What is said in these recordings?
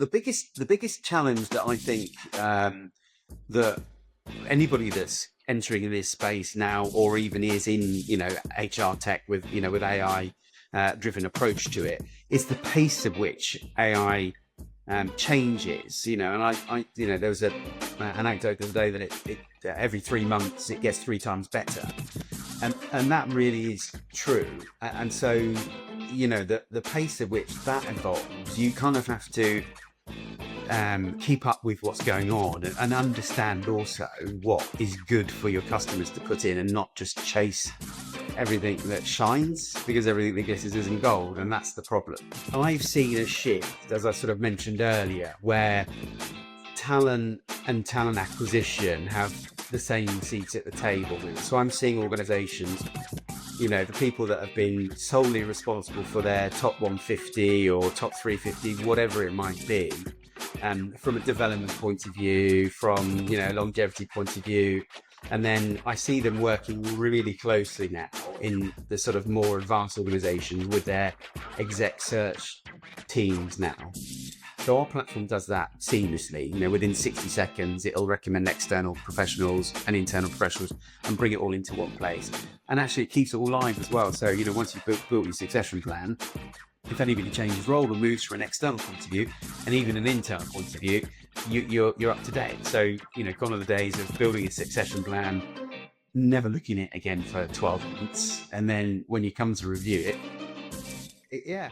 the biggest challenge that I think that anybody that's entering in this space now, or even is in, HR tech with, with AI driven approach to it, is the pace of which AI changes. And there was an anecdote the other day that it every 3 months it gets 3 times better, and that really is true. And so, the pace at which that evolves, you kind of have to keep up with what's going on and understand also what is good for your customers to put in, and not just chase everything that shines, because everything that glitters isn't gold, and that's the problem. I've seen a shift, as I sort of mentioned earlier, where talent and talent acquisition have the same seats at the table. So I'm seeing organizations, the people that have been solely responsible for their top 150 or top 350, whatever it might be, from a development point of view, from longevity point of view. And then I see them working really closely now in the sort of more advanced organizations with their exec search teams now. So our platform does that seamlessly. Within 60 seconds, it'll recommend external professionals and internal professionals and bring it all into one place. And actually it keeps it all live as well. So, once you've built your succession plan, if anybody changes role or moves from an external point of view and even an internal point of view, you're up to date. So, gone are the days of building a succession plan, never looking at it again for 12 months. And then when you come to review it, yeah.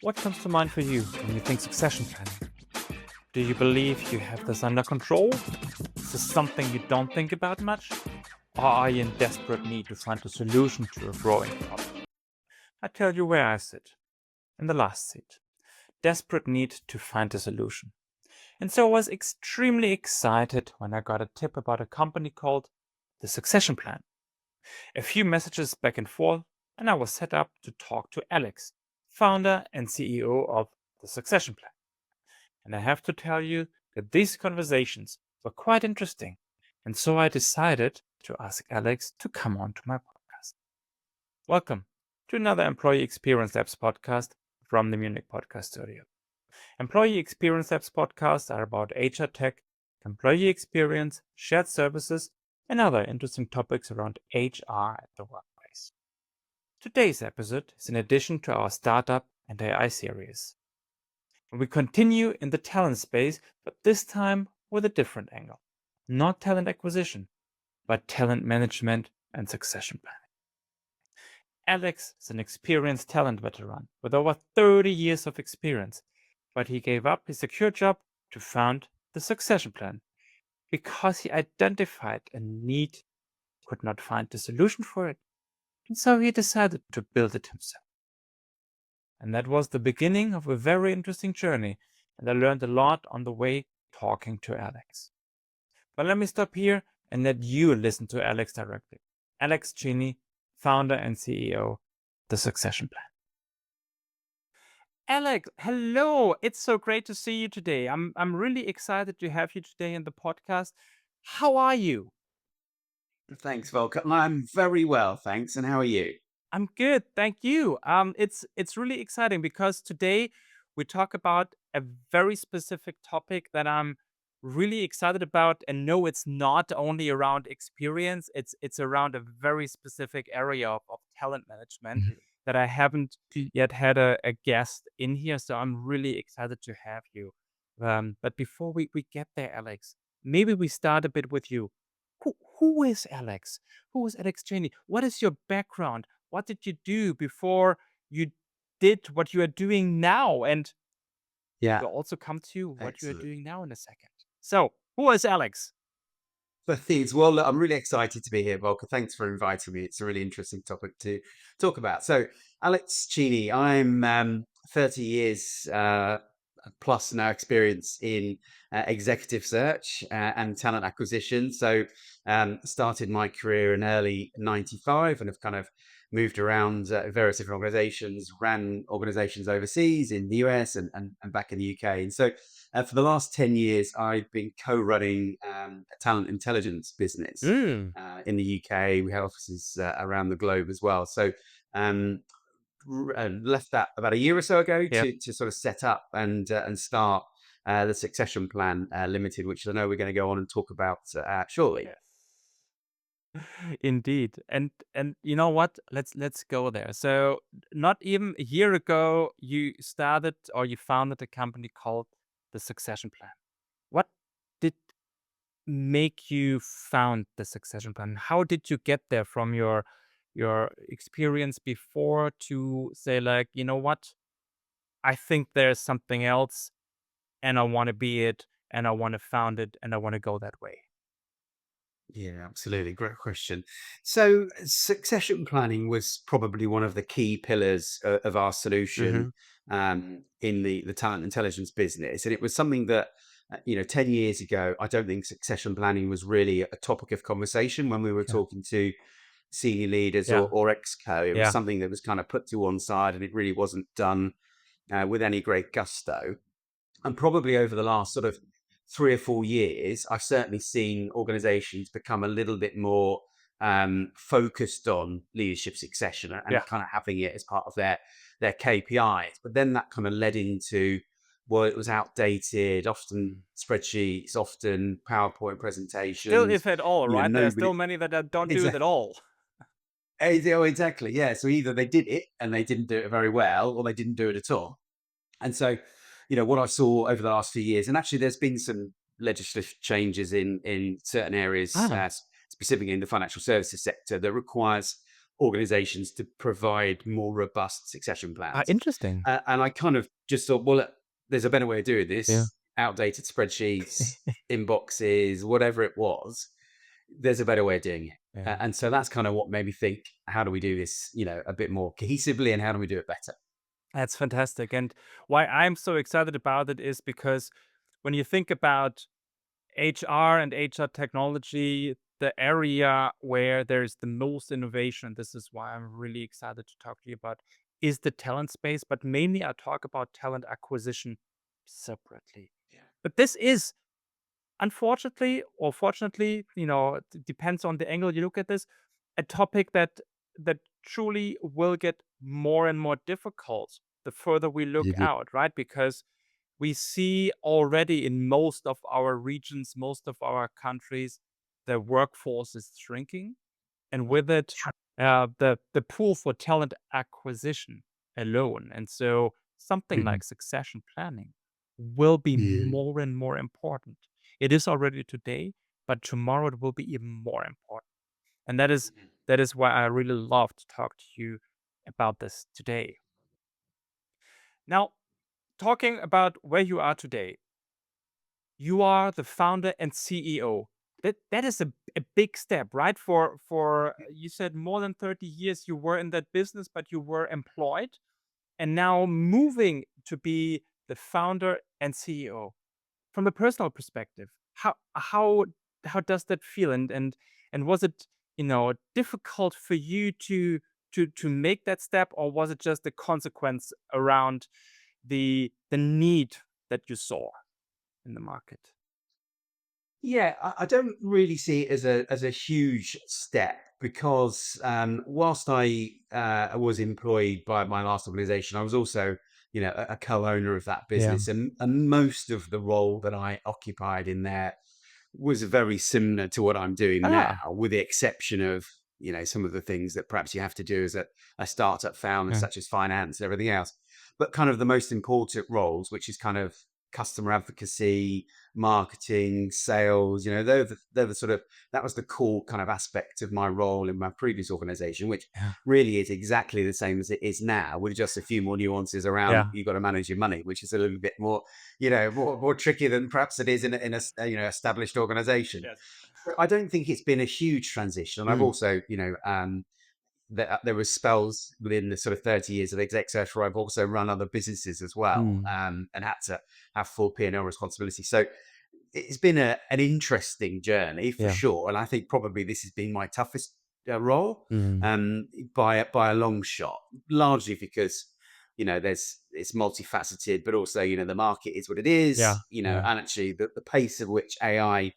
What comes to mind for you when you think succession planning? Do you believe you have this under control? Is this something you don't think about much? Or are you in desperate need to find a solution to a growing problem? I tell you where I sit. In the last seat. Desperate need to find a solution. And so I was extremely excited when I got a tip about a company called the Succession Plan. A few messages back and forth, and I was set up to talk to Alex, founder and CEO of the Succession Plan. And I have to tell you that these conversations were quite interesting. And so I decided to ask Alex to come on to my podcast. Welcome to another Employee Experience Labs podcast from the Munich Podcast studio. Employee Experience Labs podcasts are about HR tech, employee experience, shared services, and other interesting topics around HR at the workplace. Today's episode is in addition to our Startup and AI series. We continue in the talent space, but this time with a different angle. Not talent acquisition, but talent management and succession planning. Alex is an experienced talent veteran with over 30 years of experience, but he gave up his secure job to found the Succession Plan because he identified a need, could not find the solution for it, and so he decided to build it himself. And that was the beginning of a very interesting journey, and I learned a lot on the way talking to Alex. But let me stop here and let you listen to Alex directly. Alex Cheney, founder and CEO, the Succession Plan. Alex, hello. It's so great to see you today. I'm really excited to have you today in the podcast. How are you? Thanks, Volker. I'm very well, thanks. And how are you? I'm good, thank you. It's really exciting because today we talk about a very specific topic that I'm really excited about, and no, it's not only around experience. It's around a very specific area of talent management that I haven't yet had a guest in here. So I'm really excited to have you. But before we get there, Alex, maybe we start a bit with you. Who is Alex? Who is Alex Cheney? What is your background? What did you do before you did what you are doing now? And Yeah, we'll also come to what you are excellent. doing now in a second. So, who is Alex? Well, look, I'm really excited to be here, Volker. Thanks for inviting me. It's a really interesting topic to talk about. So, Alex Cheney, I'm 30 years plus now experience in executive search and talent acquisition. So, started my career in early '95 and have kind of moved around various different organizations, ran organizations overseas in the US and back in the UK. And so For the last 10 years, I've been co-running a talent intelligence business Mm. in the UK. We have offices around the globe as well. So um, left that about a year or so ago Yeah. to sort of set up and start the Succession Plan Limited, which I know we're going to go on and talk about shortly. Yes. Indeed. And you know what? Let's go there. So not even a year ago, you started or you founded a company called the Succession Plan. What did make you found the Succession Plan? How did you get there from your experience before to say like, you know what? I think there's something else and I want to be it and I want to found it and I want to go that way. Yeah, absolutely. Great question. So, succession planning was probably one of the key pillars of our solution Hmm. in the talent intelligence business, and it was something that 10 years ago, I don't think succession planning was really a topic of conversation when we were Yeah. talking to senior leaders Yeah. or exco. It was Yeah. something that was kind of put to one side, and it really wasn't done with any great gusto. And probably over the last sort of 3 or 4 years, I've certainly seen organizations become a little bit more focused on leadership succession Yeah. and kind of having it as part of their KPIs. But then that kind of led into, well, it was outdated, often spreadsheets, often PowerPoint Still, presentations. if at all, You know, right? There are nobody still many that don't do it exactly. at all. Exactly. Yeah. So either they did it and they didn't do it very well, or they didn't do it at all. And so, what I saw over the last few years, and actually there's been some legislative changes in certain areas, Ah, specifically in the financial services sector, that requires organizations to provide more robust succession plans. interesting. And I kind of just thought, well, there's a better way of doing Yeah. this. Outdated spreadsheets, inboxes, whatever it was, there's a better way of doing it. Yeah. And so that's kind of what made me think, how do we do this, a bit more cohesively, and how do we do it better? That's fantastic. And why I'm so excited about it is because when you think about HR and HR technology, the area where there's the most innovation, this is why I'm really excited to talk to you about, is the talent space. But mainly I talk about talent acquisition separately. Yeah. But this is unfortunately or fortunately, it depends on the angle you look at this, a topic that truly will get more and more difficult the further we look Mhm. out, right? Because we see already in most of our regions, most of our countries, the workforce is shrinking, and with it, the pool for talent acquisition alone. And so, something Mhm. like succession planning will be Yeah. more and more important. It is already today, but tomorrow it will be even more important. And that is why I really love to talk to you about this today. Now, talking about where you are today, you are the founder and CEO. That is a big step, right? For you said more than 30 years you were in that business, but you were employed, and now moving to be the founder and CEO. From a personal perspective, how does that feel? And was it, difficult for you to make that step, or was it just a consequence around the need that you saw in the market? Yeah, I don't really see it as a huge step because whilst I was employed by my last organization, I was also, a co-owner of that Yeah. business, and most of the role that I occupied in there was very similar to what I'm doing now, Ah, with the exception of, some of the things that perhaps you have to do as a startup founder, yeah, such as finance and everything else. But kind of the most important roles, which is kind of customer advocacy, marketing, sales, they're the sort of, that was the core kind of aspect of my role in my previous organization, which yeah, really is exactly the same as it is now, with just a few more nuances around, yeah, you've got to manage your money, which is a little bit more, more tricky than perhaps it is in a established organization. yes. So I don't think it's been a huge transition. And I've Mm, also, there was spells within the sort of 30 years of exec search where I've also run other businesses as well, mm, and had to have full P&L responsibility. So it's been an interesting journey for yeah, sure. And I think probably this has been my toughest role mm, um, by a long shot, largely because it's multifaceted, but also, the market is what it is, Yeah, yeah. and actually the pace of which AI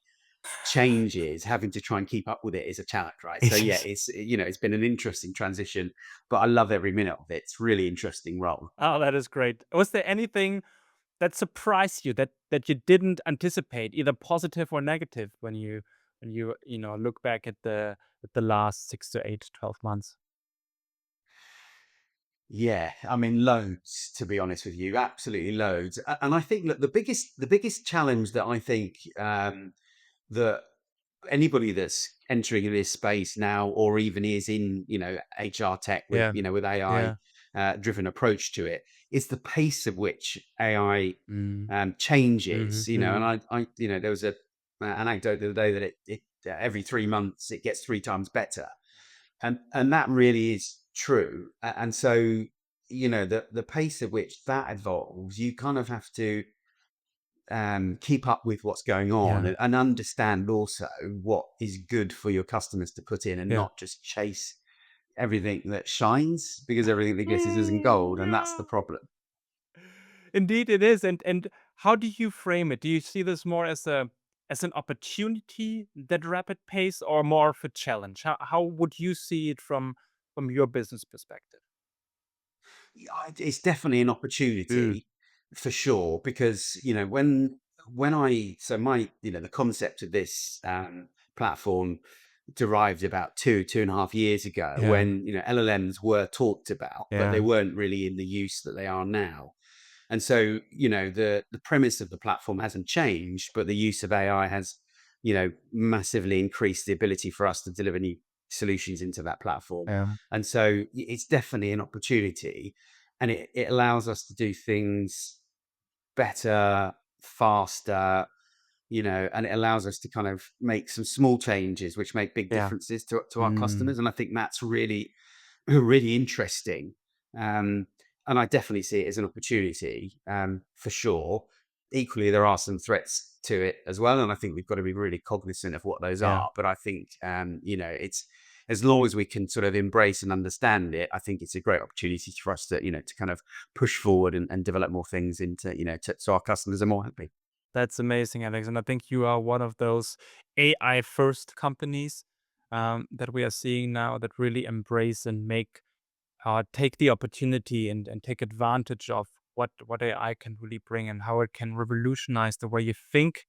changes, having to try and keep up with it is a challenge, right? So It yeah, is. it's been an interesting transition, but I love every minute of it. It's really interesting role. Oh, that is great. Was there anything that surprised you that you didn't anticipate, either positive or negative, when you look back at the last 6 to 8, 12 months? Yeah, I mean, loads, to be honest with you, absolutely loads. And I think that the biggest challenge that I think that anybody that's entering this space now, or even is in, HR tech with, Yeah, with AI yeah. driven approach to it, is the pace of which AI Mm. changes. Mhm, And mhm. there was an anecdote the other day that it every 3 months it gets three times better, and that really is true. And so, the pace at which that evolves, you kind of have to keep up with what's going on, Yeah, and understand also what is good for your customers to put in, and yeah. not just chase everything that shines, because everything that glitters isn't Mm, gold, and that's the yeah. problem. Indeed, it is. And how do you frame it? Do you see this more as an opportunity, that rapid pace, or more of a challenge? How would you see it from your business perspective? Yeah, it's definitely an Mm. opportunity for sure, because when I so my the concept of this platform derived about 2.5 years ago, Yeah, when LLMs were talked about, but they yeah, weren't really in the use that they are now. And so, the premise of the platform hasn't changed, but the use of AI has, massively increased the ability for us to deliver new solutions into that platform. yeah, And so it's definitely an opportunity, and it allows us to do things better, faster, and it allows us to kind of make some small changes which make big yeah. differences to our Mm, customers. And I think that's really really interesting. Um, and I definitely see it as an opportunity, for sure. Equally, there are some threats to it as well, and I think we've got to be really cognizant of what those yeah. are. But I think, it's as long as we can sort of embrace and understand it, I think it's a great opportunity for us to, to kind of push forward and develop more things into, so our customers are more happy. That's amazing, Alex. And I think you are one of those AI first companies that we are seeing now, that really embrace and take the opportunity and take advantage of what AI can really bring, and how it can revolutionize the way you think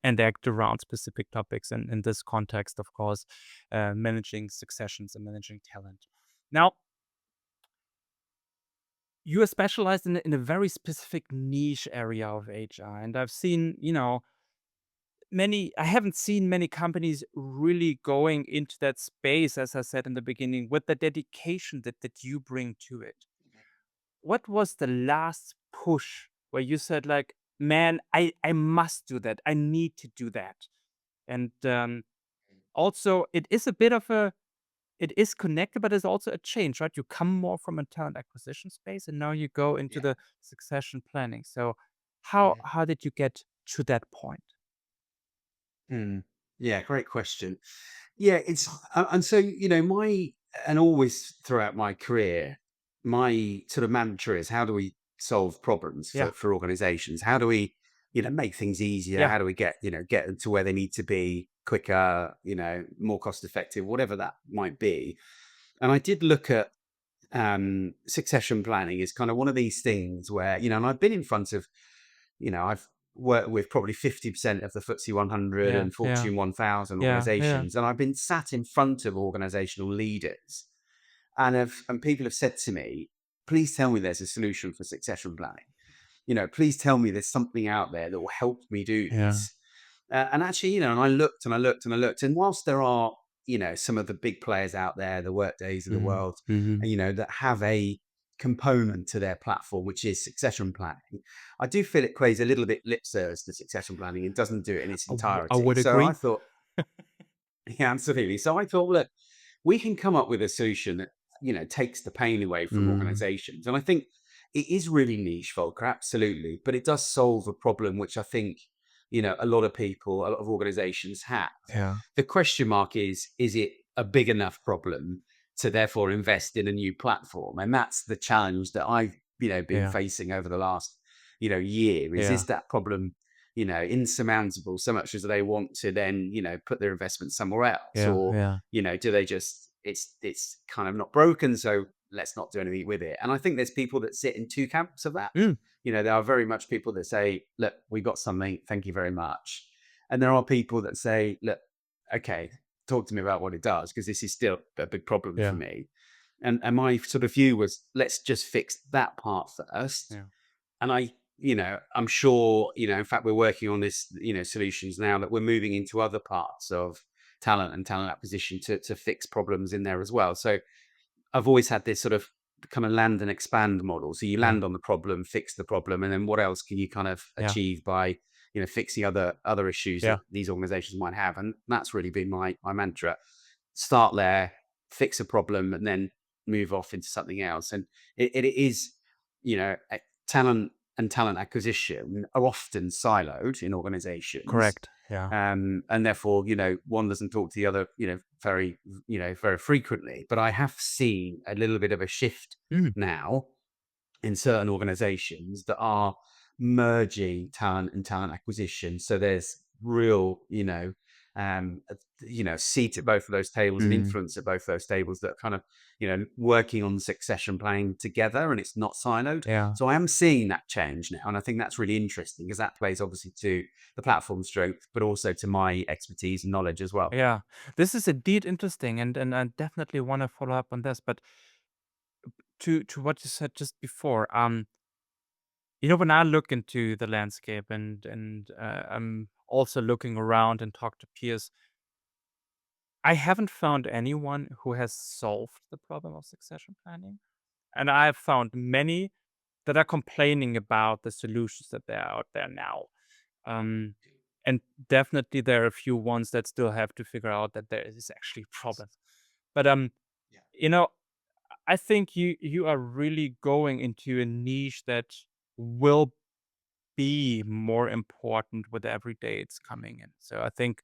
and act around specific topics. And in this context, of course, managing successions and managing talent. Now, you are specialized in a very specific niche area of HR, and I've seen, I haven't seen many companies really going into that space, as I said in the beginning, with the dedication that you bring to it. What was the last push where you said, like, man, I must do that. I need to do that. And also, it is a bit of it is connected, but it's also a change, right? You come more from a talent acquisition space, and now you go into Yeah. the succession planning. So Mhm. how did you get to that point? Mm. Yeah, great question. Yeah, and so, my and always throughout my career, my sort of mantra is, how do we solve problems Yeah, for organizations? How do we, make things easier? yeah, How do we get them to where they need to be quicker, more cost effective, whatever that might be? And I did look at succession planning as kind of one of these things where, and I've been in front of, I've worked with probably 50% of the FTSE 100 yeah, and yeah, Fortune 1000 yeah, yeah, organizations. And I've been sat in front of organizational leaders, and people have said to me, please tell me there's a solution for succession planning. Please tell me there's something out there that will help me do yeah. this. And actually, and I looked and I looked and I looked. And whilst there are, some of the big players out there, the Workdays of the Mhm, world, mhm. that have a component to their platform, which is succession planning, I do feel it plays a little bit lip service to succession planning and doesn't do it in its I entirety. would So I agree. thought, yeah, absolutely. So I thought, look, we can come up with a solution that takes the pain away from Mm, organizations. And I think it is really niche, Volker, absolutely, but it does solve a problem which I think a lot of people, a lot of organizations have. yeah. The question mark is it a big enough problem to therefore invest in a new platform? And that's the challenge that I've been Yeah. facing over the last, year Yeah. is that problem, insurmountable so much as they want to then, put their investment somewhere else, Yeah. or, Yeah. do they just, it's kind of not broken, so let's not do anything with it. And I think there's people that sit in two camps of that. Mm. There are very much people that say, look, we got something, thank you very much. And there are people that say, look, okay, talk to me about what it does, because this is still a big problem for Yeah. me. And my sort of view was, let's just fix that part first. Yeah. And I'm sure, in fact, we're working on this, solutions now that we're moving into other parts of talent and talent acquisition to fix problems in there as well. So I've always had this sort of kind of land and expand model. So you Yeah. land on the problem, fix the problem, and then what else can you kind of Yeah. achieve by, fixing other issues Yeah. that these organizations might have. And that's really been my mantra. Start there, fix a problem, and then move off into something else. And it is, talent and talent acquisition are often siloed in organizations. Correct. Yeah. And therefore, one doesn't talk to the other, very, very frequently. But I have seen a little bit of a shift Mm. now in certain organizations that are merging talent and talent acquisition. So there's real, seat at both of those tables and Mm. influence at both those tables that are kind of, working on succession planning together, and it's not siloed. Yeah. So I am seeing that change now. And I think that's really interesting, because that plays obviously to the platform strength, but also to my expertise and knowledge as well. Yeah. This is indeed interesting, and I definitely want to follow up on this. But to what you said just before, when I look into the landscape, and I'm also looking around and talk to peers, I haven't found anyone who has solved the problem of succession planning. And I've found many that are complaining about the solutions that they are out there now. Um, and definitely there are a few ones that still have to figure out that there is actually a problem. But Yeah. you know, I think you are really going into a niche that will be more important with every day it's coming in. So I think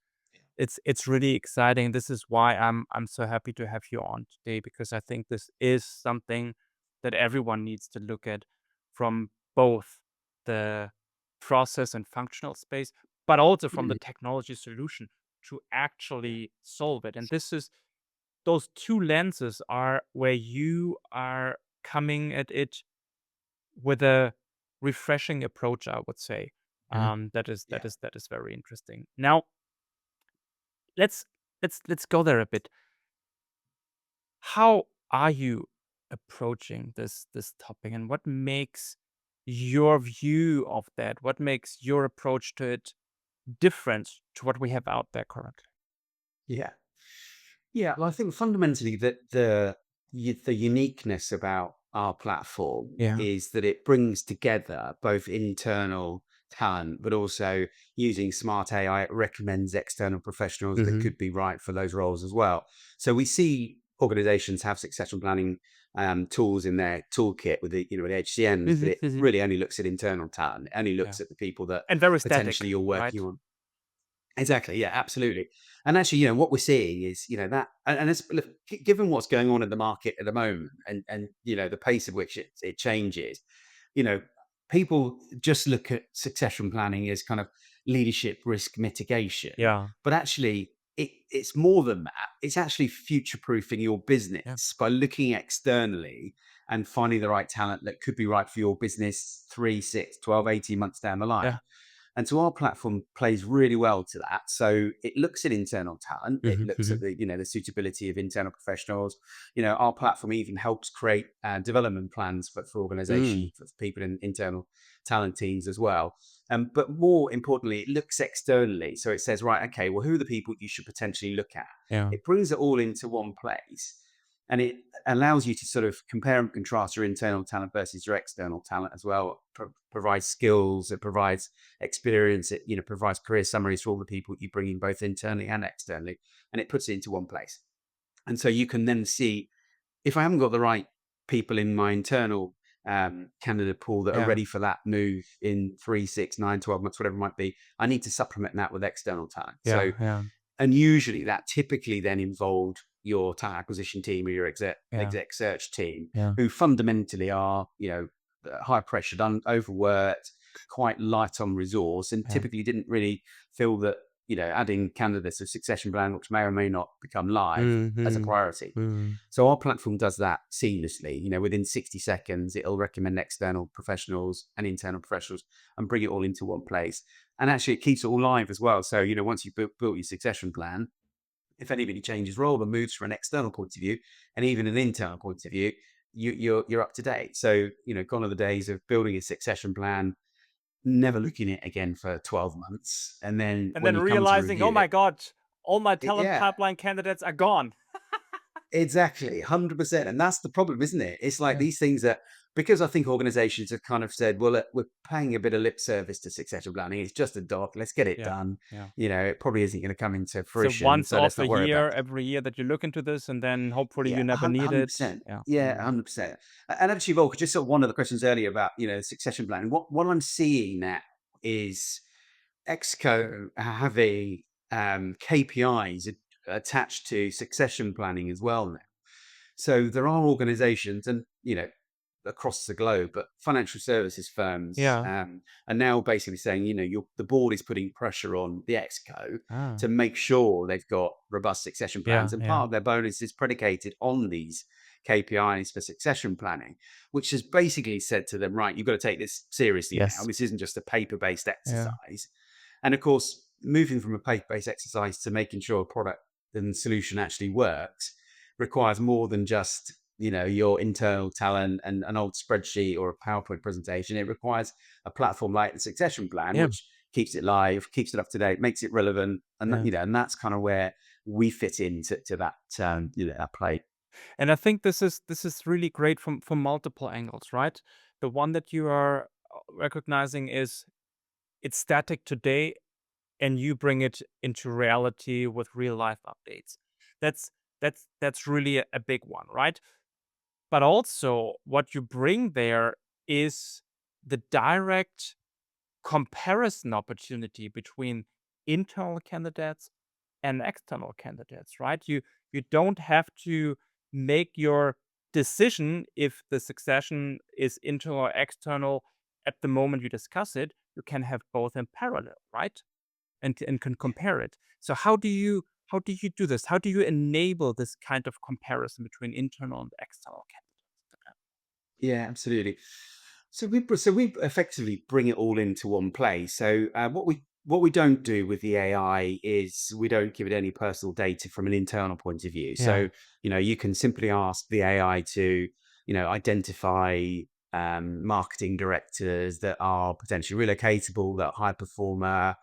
it's really exciting. This is why I'm so happy to have you on today, because I think this is something that everyone needs to look at from both the process and functional space, but also from the Mhm. technology solution to actually solve it. And this is those two lenses are where you are coming at it with a refreshing approach, I would say. Mhm. That is that Yeah. is that is very interesting. Now let's let's go there a bit. How are you approaching this topic, and what makes your view of that? What makes your approach to it different to what we have out there currently? Yeah. Yeah, well, I think fundamentally that the uniqueness about our platform Yeah. is that it brings together both internal talent, but also using smart AI, it recommends external professionals that Mhm. could be right for those roles as well. So we see organizations have succession planning tools in their toolkit with the HCMs, but Mhm, it mhm. really only looks at internal talent. It only Yeah. looks at the people that And very static, potentially you're working right? on. Exactly. Yeah, absolutely. And actually, what we're seeing is, that, and it's, look, given what's going on in the market at the moment, and the pace at which it changes, you know, people just look at succession planning as kind of leadership risk mitigation, Yeah. but actually, it's more than that. It's actually future proofing your Yeah. business by looking externally and finding the right talent that could be right for your business 3, 6, 12, 18 months down the line. Yeah. And so our platform plays really well to that. So it looks at internal talent. It Mhm, looks at mhm. the suitability of internal professionals. Our platform even helps create development plans for Mm. organizations, for people in internal talent teams as well. But more importantly, it looks externally. So it says, right, okay, well, who are the people you should potentially look at? Yeah. It brings it all into one place. And it allows you to sort of compare and contrast your internal talent versus your external talent as well. Provides skills, it provides experience, it provides career summaries for all the people you bring in both internally and externally, and it puts it into one place. And so you can then see, if I haven't got the right people in my internal candidate pool that are Yeah. ready for that move in 3, 6, 9, 12 months, whatever it might be, I need to supplement that with external talent. Yeah. So, Yeah. and usually that typically then involved your talent acquisition team or your Yeah. exec search team, Yeah. who fundamentally are, high pressure, overworked, quite light on resource, and Yeah. typically didn't really feel that adding candidates of succession plan, which may or may not become live, as a Mm-hmm. priority. Mm. So our platform does that seamlessly. Within 60 seconds, it'll recommend external professionals and internal professionals and bring it all into one place. And actually, it keeps it all live as well. So once you've built your succession plan, if anybody changes role or moves from an external point of view and even an internal point of view, you're up to date. So gone are the days of building a succession plan, never looking at it again for 12 months, and then And when then you come to realizing, oh review my it, God, all my talent yeah, pipeline candidates are gone. exactly, 100%. And that's the problem, isn't it? It's like Yeah. these things that, because I think organizations have kind of said, well, we're paying a bit of lip service to succession planning. It's just a doc. Let's get it Yeah. done. Yeah. It probably isn't going to come into So fruition. once So let's off a not worry about year, it. every year that you look into this, and then hopefully Yeah, you never need it. 100%. Yeah. Yeah, Mm. 100%. And actually, Volker, just sort of one of the questions earlier about, succession planning. What I'm seeing now is Exco having KPIs attached to succession planning as well now. So there are organizations and, across the globe, but financial services firms Yeah. are now basically saying, the board is putting pressure on the Exco Ah. to make sure they've got robust succession plans. Yeah. And Yeah. part of their bonus is predicated on these KPIs for succession planning, which has basically said to them, right, you've got to take this seriously now. Yes. This isn't just a paper-based Yeah. exercise. And of course, moving from a paper-based exercise to making sure a product and solution actually works requires more than just your internal talent and an old spreadsheet or a PowerPoint presentation. It requires a platform like the succession plan, Yeah. which keeps it live, keeps it up to date, makes it relevant, and Yeah. and that's kind of where we fit into that that play. And I think this is really great from multiple angles, right? The one that you are recognizing is it's static today, and you bring it into reality with real life updates. That's that's really a big one, right? But also what you bring there is the direct comparison opportunity between internal candidates and external candidates, right? You don't have to make your decision if the succession is internal or external at the moment you discuss it. You can have both in parallel, right? And can compare it. So how do you do this? How do you enable this kind of comparison between internal and external candidates? Yeah, absolutely. So we effectively bring it all into one place. So what we don't do with the AI is we don't give it any personal data from an internal point of view. Yeah. So you can simply ask the AI to identify marketing directors that are potentially relocatable, that are high performer,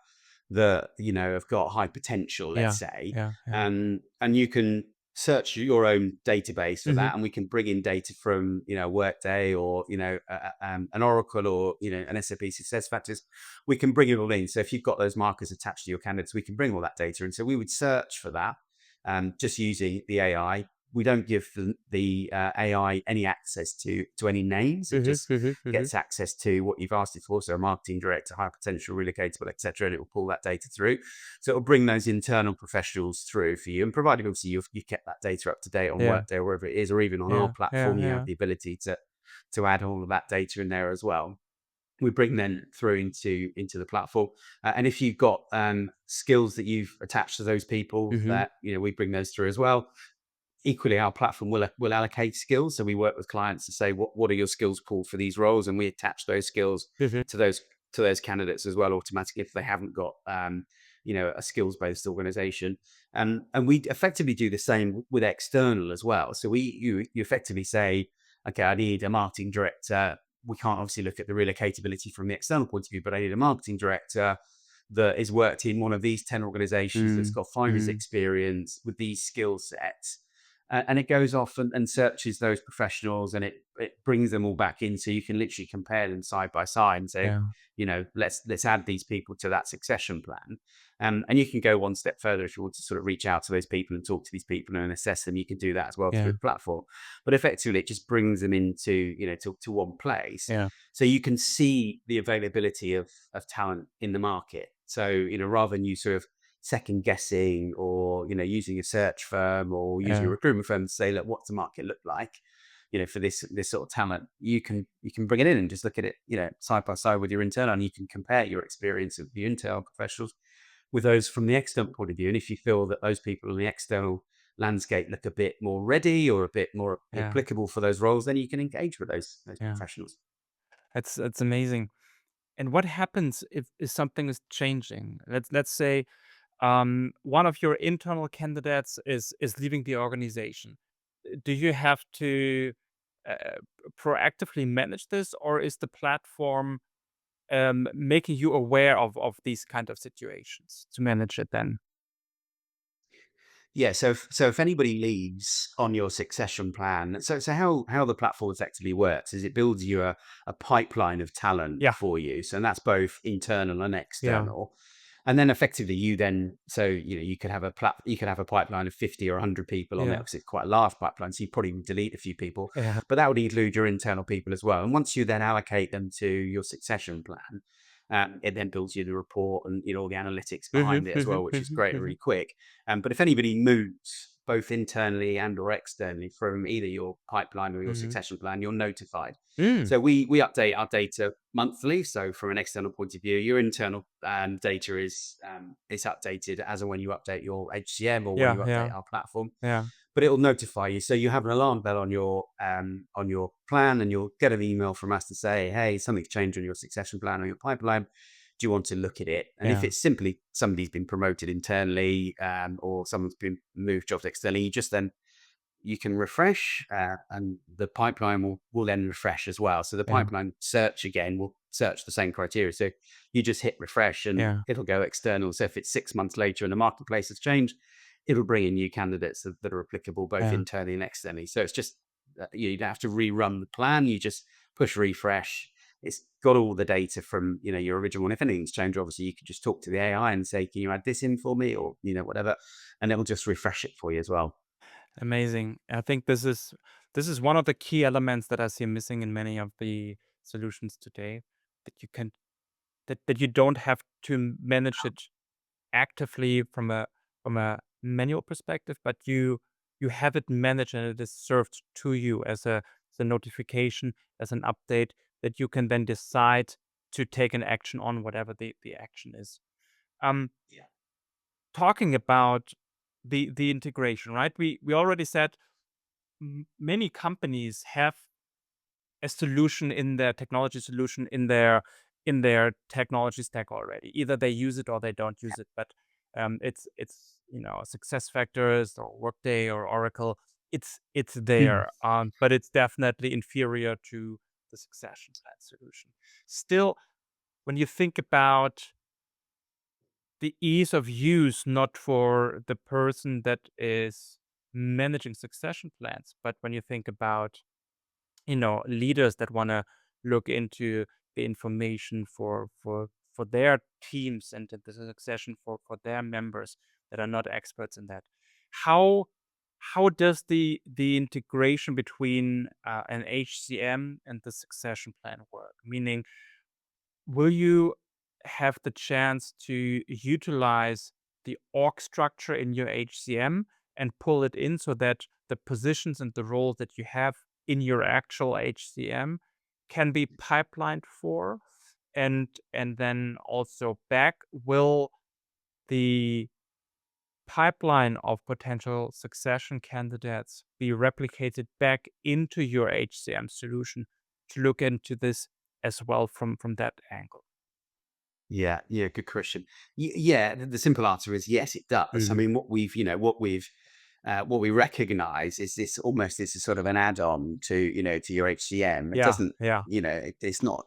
that have got high potential, let's Yeah. say, Yeah. Yeah. and you can search your own database for Mhm. that, and we can bring in data from Workday or an Oracle or an SAP Success Factors. We can bring it all in. So if you've got those markers attached to your candidates, we can bring all that data in. So we would search for that just using the AI. We don't give the AI any access to any names. It Mhm. just Mhm. Mhm. gets access to what you've asked it for. So a marketing director, high potential, relocatable, etc. And it will pull that data through. So it'll bring those internal professionals through for you. And provided obviously you've kept that data up to date on Yeah. Workday or wherever it is, or even on our Yeah. Yeah. platform, you have Yeah. the ability to add all of that data in there as well. We bring them through into the platform, and if you've got skills that you've attached to those people, Mhm. that we bring those through as well. Equally, our platform will allocate skills. So we work with clients to say what are your skills pool for these roles, and we attach those skills Mhm. to those candidates as well automatically if they haven't got a skills based organization. And we effectively do the same with external as well. So you effectively say, okay, I need a marketing director. We can't obviously look at the relocatability from the external point of view, but I need a marketing director that has worked in one of these 10 organizations, that's Mm. got 5 years Mm. experience with these skill sets. And it goes off and searches those professionals, and it brings them all back in, so you can literally compare them side by side and say, Yeah. let's add these people to that succession plan. And you can go one step further if you want to sort of reach out to those people and talk to these people and assess them. You can do that as well through Yeah. the platform. But effectively, it just brings them into to one place, Yeah. so you can see the availability of talent in the market. So rather than you sort of second guessing or using a search firm or using a Yeah. recruitment firm to say, look, what's the market look like, for this sort of talent, you can bring it in and just look at it, side by side with your internal, and you can compare your experience of the internal professionals with those from the external point of view. And if you feel that those people in the external landscape look a bit more ready or a bit more Yeah. applicable for those roles, then you can engage with those Yeah. professionals. That's amazing. And what happens if something is changing? Let's say one of your internal candidates is leaving the organization. Do you have to uh, proactively manage this, or is the platform making you aware of these kind of situations to manage it then? Yeah, so if anybody leaves on your succession plan, so how the platform effectively works is it builds you a pipeline of talent Yeah, for you. So and that's both internal and yeah, external. And then effectively you then so you could have a pipeline of 50 or 100 people on it. yeah, Obviously it's quite a large pipeline, so you probably would delete a few people, yeah. but that would include your internal people as well. And once you then allocate them to your succession plan, it then builds you the report and all the analytics Mhm, behind it as well, mhm, which is mhm, great and mhm. really quick. But if anybody moves both internally and or externally from either your pipeline or your Mhm. succession plan, you're notified. Mm, So we update our data monthly. So from an external point of view, your internal data is updated as and when you update your HCM or when you yeah, yeah, update our platform. yeah, But it'll notify you. So you have an alarm bell on your plan, and you'll get an email from us to say, "Hey, something's changed on your succession plan or your pipeline. Do you want to look at it?" And if yeah, it's simply somebody's been promoted internally, or someone's been moved jobs externally, you can refresh, and the pipeline will then refresh as well. So the yeah, pipeline search again will search the same criteria. So you just hit refresh and yeah, it'll go external. So if it's 6 months later and the marketplace has changed, it'll bring in new candidates that are applicable both yeah. internally and externally. So it's just you don't have to rerun the plan. You just push refresh. It's got all the data from your original one. If anything's changed, obviously you can just talk to the AI and say, "Can you add this in for me?" or whatever, and it'll just refresh it for you as well. Amazing. I think this is one of the key elements that I see missing in many of the solutions today. That you can that you don't have to manage it actively from a manual perspective, but you have it managed and it is served to you as a notification, as an update that you can then decide to take an action on whatever the action is. Um, Talking about the integration, right? We already said many companies have a solution in their technology solution in their technology stack already. Either they use it or they don't use it, but it's success factors or Workday or Oracle. It's Mm. there, but it's definitely inferior to the succession plan solution. Still, when you think about the ease of use, not for the person that is managing succession plans, but when you think about leaders that want to look into the information for their teams and the succession for their members that are not experts in that. How does the integration between an HCM and the succession plan work? Meaning, will you have the chance to utilize the org structure in your HCM and pull it in so that the positions and the roles that you have in your actual HCM can be pipelined for? And then also back, will the pipeline of potential succession candidates be replicated back into your HCM solution to look into this as well from that angle? Yeah, yeah, good question. Yeah, the simple answer is yes, it does. I Mhm. mean, what we recognize is this is sort of an add-on to your HCM. It Yeah, doesn't, yeah, it's not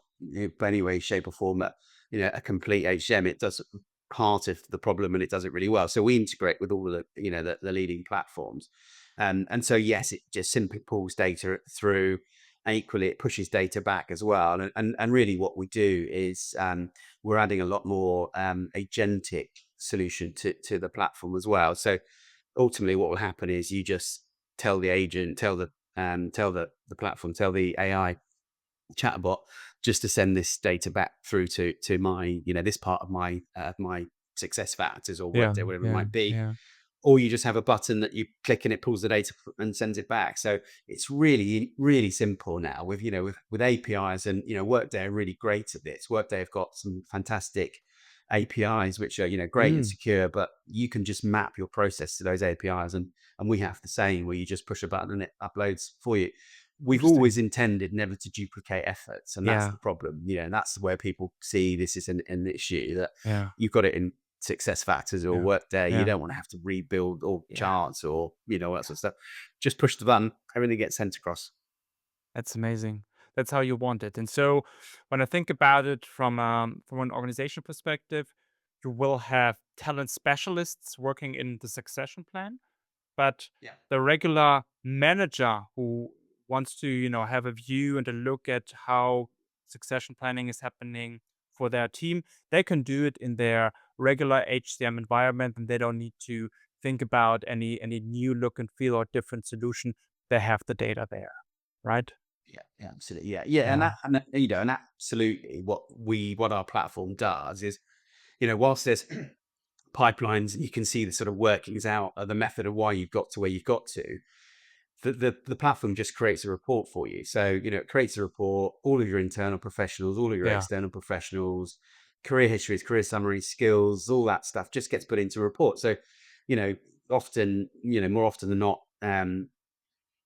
by any way, shape, or form a complete HCM. It does part of the problem and it does it really well. So we integrate with all of the leading platforms, and so yes, it just simply pulls data through. And equally, it pushes data back as well. And really, what we do is we're adding a lot more agentic solution to the platform as well. So ultimately what will happen is you just tell the agent, tell the platform, tell the AI chatbot just to send this data back through to my, this part of my success factors or yeah, Workday, whatever it yeah, might be. yeah, or you just have a button that you click and it pulls the data and sends it back. So it's really, really simple now with, with APIs, and, Workday are really great at this. Workday have got some fantastic APIs, which are, great and Mm, secure, but you can just map your process to those APIs. And we have the same, where you just push a button and it uploads for you. We've always interesting. intended never to duplicate efforts, and that's Yeah, the problem. And that's where people see this is an issue, that yeah, you've got it in success factors or yeah, Workday. You yeah, don't want to have to rebuild all yeah, charts or, all that sort of stuff. Just push the button, everything gets sent across. that's amazing. That's how you want it. And so when I think about it from an organization perspective, you will have talent specialists working in the succession plan, but Yeah. the regular manager who wants to, have a view and a look at how succession planning is happening for their team, they can do it in their regular HCM environment, and they don't need to think about any new look and feel or different solution. They have the data there, right? Yeah, absolutely. Yeah. And Yeah, and absolutely what our platform does is, whilst there's pipelines and you can see the sort of workings out of the method of why you've got to where you've got to, the platform just creates a report for you. So, it creates a report, all of your internal professionals, all of your yeah, external professionals, career histories, career summaries, skills, all that stuff just gets put into a report. So, you know, often, more often than not,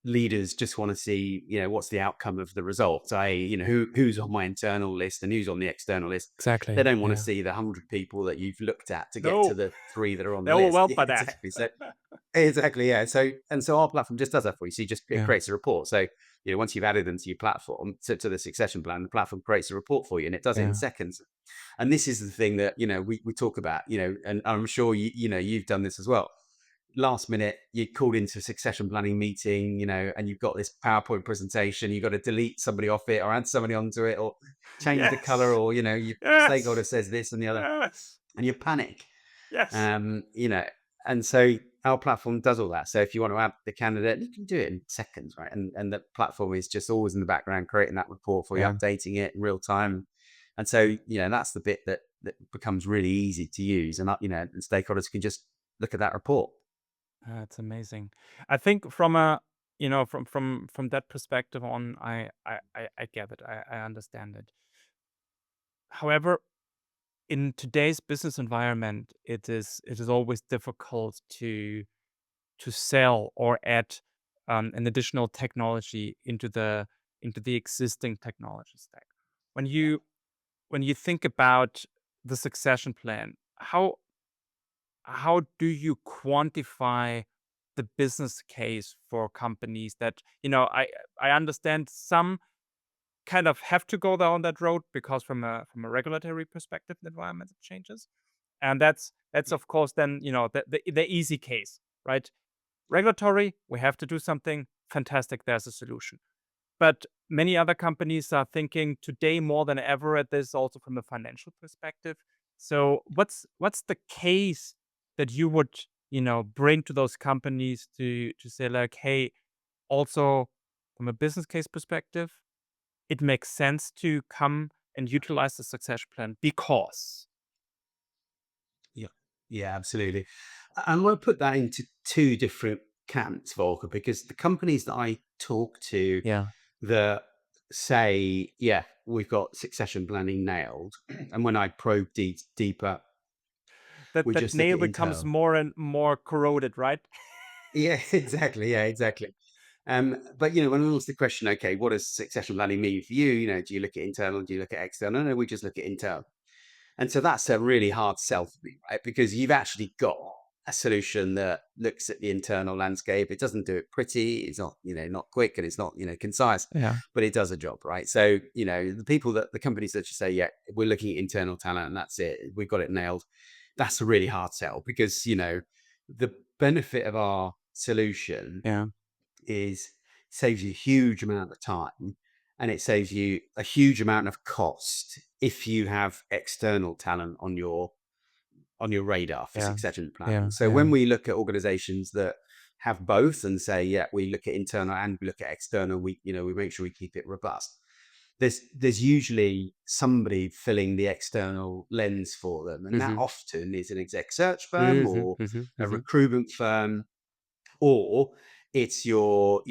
leaders just want to see, what's the outcome of the results, i.e., who's on my internal list and who's on the external list. They exactly. don't want to Yeah. see the 100 people that you've looked at to get to No, the three that are on the they're list. overwhelmed Yeah, by that. exactly. So exactly, yeah. So our platform just does that for you. So it Yeah, creates a report. So, once you've added them to your platform, to the succession plan, the platform creates a report for you, and it does it in yeah, seconds. And this is the thing that, we talk about, and I'm sure you've done this as well. Last minute, you called into a succession planning meeting, and you've got this PowerPoint presentation. You've got to delete somebody off it or add somebody onto it or change the color, yes, or, your stakeholder yes, says this and the other, yes, and you panic. yes. um, you know, and so our platform does all that. So if you want to add the candidate, you can do it in seconds, right? And the platform is just always in the background creating that report for you, Yeah, updating it in real time. And so, that's the bit that becomes really easy to use, and and stakeholders can just look at that report. that's amazing. I think from a from that perspective on, I get it. I understand it. However, in today's business environment, it is always difficult to sell or add an additional technology into the existing technology stack. When Yeah. you think about the succession plan, how do you quantify the business case for companies that, I understand some kind of have to go down that road because from a regulatory perspective, the environment changes. And that's Yeah. of course then, the easy case, right? Regulatory, we have to do something. Fantastic, there's a solution. But many other companies are thinking today more than ever at this, also from a financial perspective. So what's the case that you would, bring to those companies to say like, hey, also from a business case perspective, it makes sense to come and utilize the succession plan because. Yeah, yeah, absolutely. And we'll put that into two different camps, Volker, because the companies that I talk to Yeah. that say, yeah, we've got succession planning nailed, and when I probe deeper, That we that just look nail at becomes internal. more and more corroded, right? Yeah, exactly. Yeah, exactly. But when we ask the question, okay, what does succession planning mean for you? Do you look at internal? Do you look at external? No, we just look at internal. And so that's a really hard sell for me, right? Because you've actually got a solution that looks at the internal landscape. It doesn't do it pretty. It's not, not quick, and it's not, concise, Yeah. but it does a job, right? So, the companies that just say, yeah, we're looking at internal talent and that's it. We've got it nailed. That's a really hard sell because, the benefit of our solution Yeah. is saves you a huge amount of time, and it saves you a huge amount of cost if you have external talent on your radar for Yeah. succession planning. Yeah. So Yeah. when we look at organizations that have both and say, yeah, we look at internal and we look at external, we make sure we keep it robust. there's usually somebody filling the external lens for them, and that Mhm. often is an exec search firm Mhm. or Mhm. a Mhm. recruitment firm, or it's your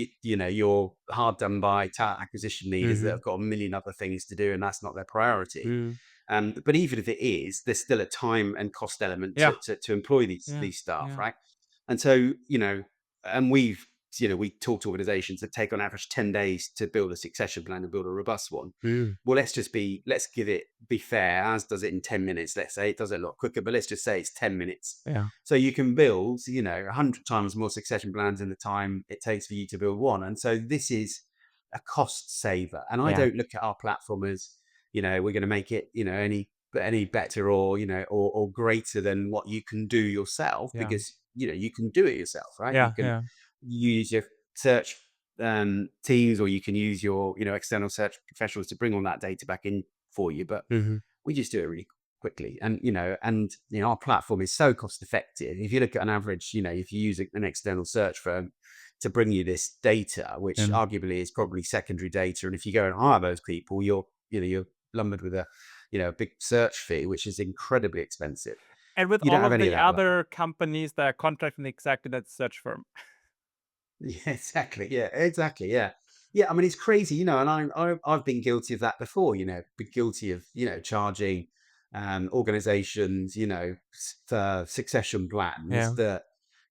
hard done by talent acquisition leaders that Mhm. have got a million other things to do and that's not their priority. Mhm. But even if it is, there's still a time and cost element Yeah. to employ Yeah. these staff, Yeah. right? And so, and we talk to organizations that take on average 10 days to build a succession plan and build a robust one. Mm. Well, let's give it, be fair, as does it in 10 minutes. Let's say it does it a lot quicker, but let's just say it's 10 minutes. Yeah. So you can build, 100 times more succession plans in the time it takes for you to build one. And so this is a cost saver. And I Yeah. don't look at our platform as, we're going to make it, any better or, or greater than what you can do yourself, Yeah. because, you can do it yourself, right? You Yeah. can Yeah. use your search teams, or you can use your, external search professionals to bring all that data back in for you. But Mhm. we just do it really quickly. And our platform is so cost effective. If you look at an average, if you use an external search firm to bring you this data, which Yeah. arguably is probably secondary data, and if you go and hire those people, you're lumbered with a big search fee, which is incredibly expensive. And with You don't all have of any of the that. other companies that are contracting exactly that search firm. Yeah, exactly. Yeah, exactly. Yeah. Yeah. I mean, it's crazy, and I've been guilty of that before, been guilty of, charging organizations, for succession plans Yeah. that,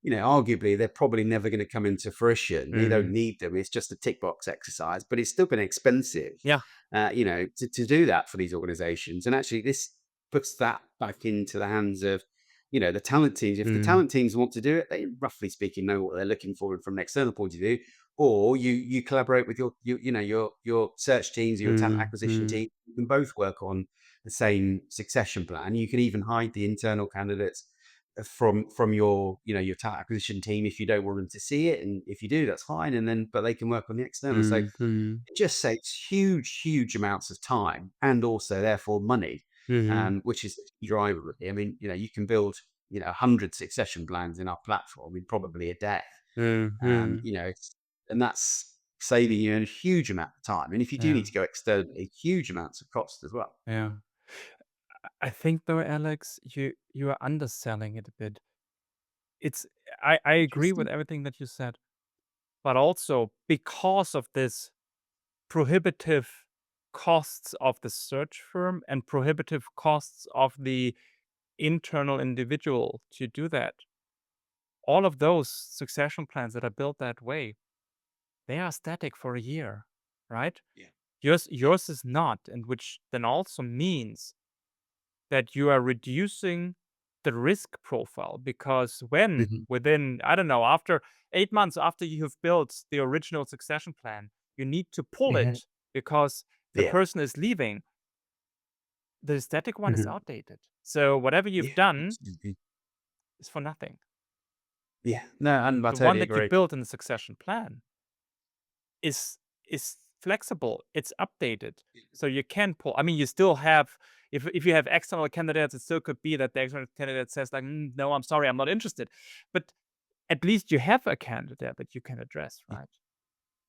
arguably they're probably never going to come into fruition. You don't Mhm. need them. It's just a tick box exercise, but it's still been expensive, Yeah. to do that for these organizations. And actually, this puts that back into the hands of, the talent teams. If the Mhm. talent teams want to do it, they roughly speaking know what they're looking for from an external point of view. Or you collaborate with your search teams, your talent Mhm. acquisition Mhm. team. You can both work on the same succession plan. You can even hide the internal candidates from your talent acquisition team if you don't want them to see it, and if you do, that's fine. And then but they can work on the external. So Mhm. Mhm. it just saves huge amounts of time and also therefore money, Mhm. which is the key driver really. I mean, you can build, 100 succession plans in our platform in probably a day. Mhm. And that's saving you a huge amount of time. And if you do Yeah. need to go externally, huge amounts of cost as well. Yeah. I think though, Alex, you are underselling it a bit. It's I agree with Interesting. everything that you said, but also because of this prohibitive costs of the search firm and prohibitive costs of the internal individual to do that, all of those succession plans that are built that way, they are static for a year, right? Yeah. Yours is not, and which then also means that you are reducing the risk profile because when Mhm. within, I don't know, after 8 months after you have built the original succession plan, you need to pull Yeah. it because the Yeah. person is leaving, the static one is Mhm. outdated. So whatever you've Yeah. done Absolutely. is for nothing. Yeah. No, and I The one totally that you agree. built in the succession plan is is flexible, it's updated. So you can pull, I mean, you still have, if you have external candidates, it still could be that the external candidate says like, "Mm, no, I'm sorry, I'm not interested." But at least you have a candidate that you can address, right?